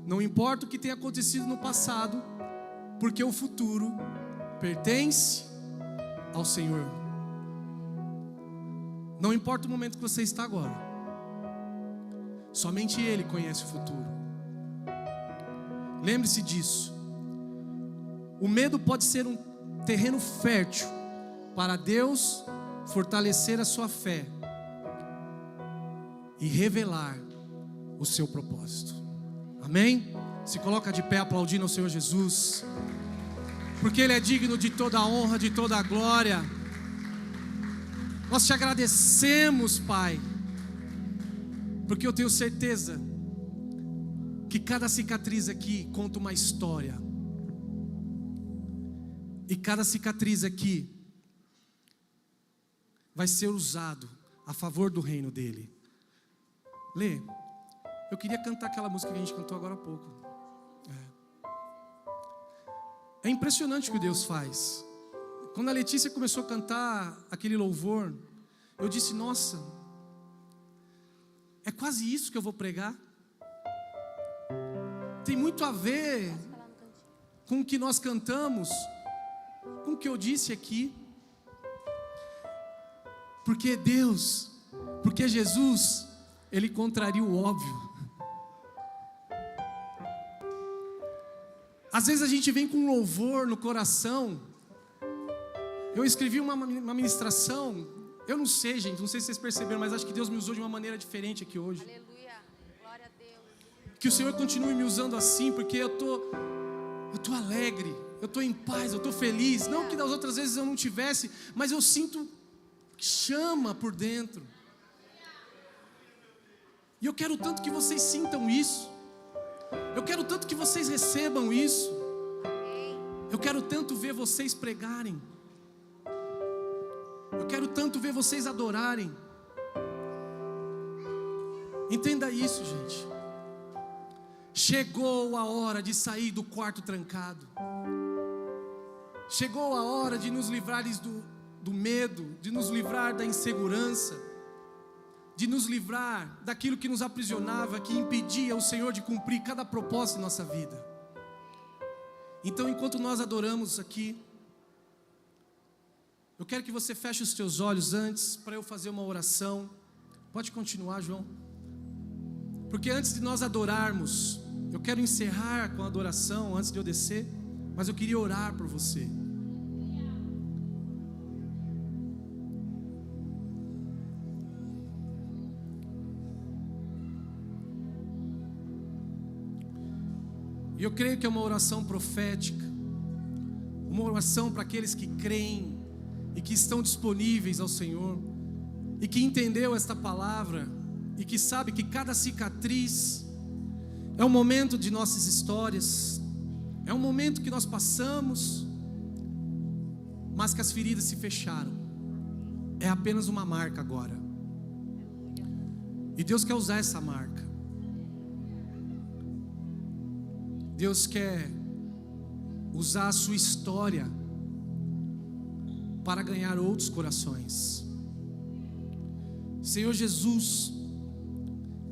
não importa o que tenha acontecido no passado, porque o futuro pertence ao Senhor. Não importa o momento que você está agora, somente Ele conhece o futuro. Lembre-se disso. O medo pode ser um terreno fértil para Deus fortalecer a sua fé e revelar o seu propósito. Amém? Se coloca de pé aplaudindo ao Senhor Jesus, porque Ele é digno de toda a honra, de toda a glória. Nós te agradecemos, Pai, porque eu tenho certeza que cada cicatriz aqui conta uma história, e cada cicatriz aqui vai ser usado a favor do reino dEle. Lê, eu queria cantar aquela música que a gente cantou agora há pouco. É impressionante o que Deus faz. Quando a Letícia começou a cantar aquele louvor, eu disse, nossa, é quase isso que eu vou pregar. Tem muito a ver com o que nós cantamos, com o que eu disse aqui. Porque Deus, porque Jesus, Ele contraria o óbvio. Às vezes a gente vem com um louvor no coração. Eu escrevi uma ministração, eu não sei, gente, não sei se vocês perceberam, mas acho que Deus me usou de uma maneira diferente aqui hoje. Aleluia, glória a Deus. Que o Senhor continue me usando assim, porque eu tô alegre, eu tô em paz, eu tô feliz. Não que das outras vezes eu não tivesse, mas eu sinto chama por dentro. E eu quero tanto que vocês sintam isso. Eu quero tanto que vocês recebam isso. Eu quero tanto ver vocês pregarem. Eu quero tanto ver vocês adorarem. Entenda isso, gente. Chegou a hora de sair do quarto trancado. Chegou a hora de nos livrares do medo, de nos livrar da insegurança, de nos livrar daquilo que nos aprisionava, que impedia o Senhor de cumprir cada propósito em nossa vida. Então, enquanto nós adoramos aqui, eu quero que você feche os teus olhos antes, para eu fazer uma oração. Pode continuar, João. Porque antes de nós adorarmos, eu quero encerrar com a adoração, antes de eu descer, mas eu queria orar por você. E eu creio que é uma oração profética, uma oração para aqueles que creem e que estão disponíveis ao Senhor, e que entendeu esta palavra, e que sabe que cada cicatriz é um momento de nossas histórias, é um momento que nós passamos, mas que as feridas se fecharam, é apenas uma marca agora, e Deus quer usar essa marca. Deus quer usar a sua história para ganhar outros corações. Senhor Jesus,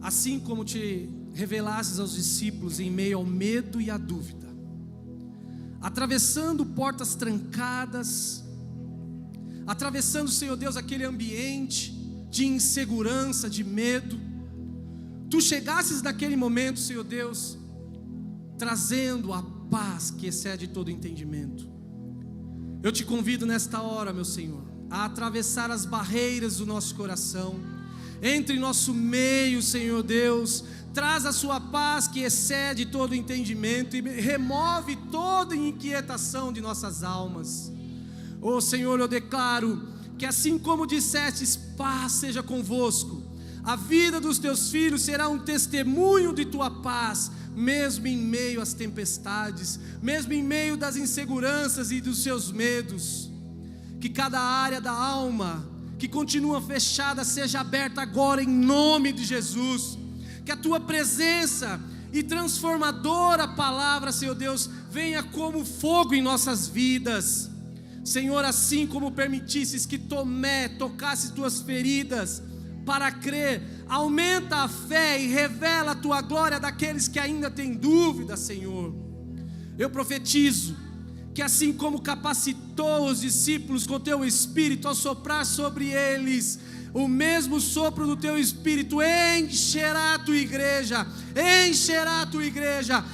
assim como te revelastes aos discípulos em meio ao medo e à dúvida, atravessando portas trancadas, atravessando, Senhor Deus, aquele ambiente de insegurança, de medo, Tu chegasses naquele momento, Senhor Deus, trazendo a paz que excede todo entendimento. Eu te convido nesta hora, meu Senhor, a atravessar as barreiras do nosso coração. Entre em nosso meio, Senhor Deus, traz a sua paz que excede todo entendimento e remove toda inquietação de nossas almas. Oh Senhor, eu declaro que assim como dissestes, paz seja convosco, a vida dos teus filhos será um testemunho de tua paz, mesmo em meio às tempestades, mesmo em meio das inseguranças e dos seus medos. Que cada área da alma que continua fechada seja aberta agora em nome de Jesus. Que a tua presença e transformadora palavra, Senhor Deus, venha como fogo em nossas vidas. Senhor, assim como permitisses que Tomé tocasse tuas feridas para crer, aumenta a fé e revela a tua glória daqueles que ainda têm dúvida, Senhor. Eu profetizo que assim como capacitou os discípulos com teu Espírito ao soprar sobre eles, o mesmo sopro do teu Espírito encherá a tua igreja, encherá a tua igreja,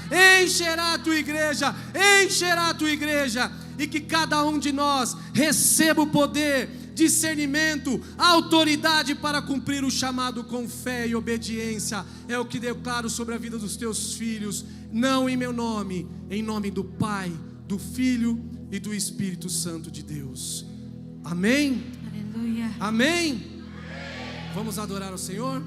encherá a tua igreja, encherá a tua igreja, e que cada um de nós receba o poder, discernimento, autoridade para cumprir o chamado com fé e obediência. É o que declaro sobre a vida dos teus filhos, não em meu nome, em nome do Pai, do Filho e do Espírito Santo de Deus. Amém? Aleluia. Amém? Vamos adorar o Senhor?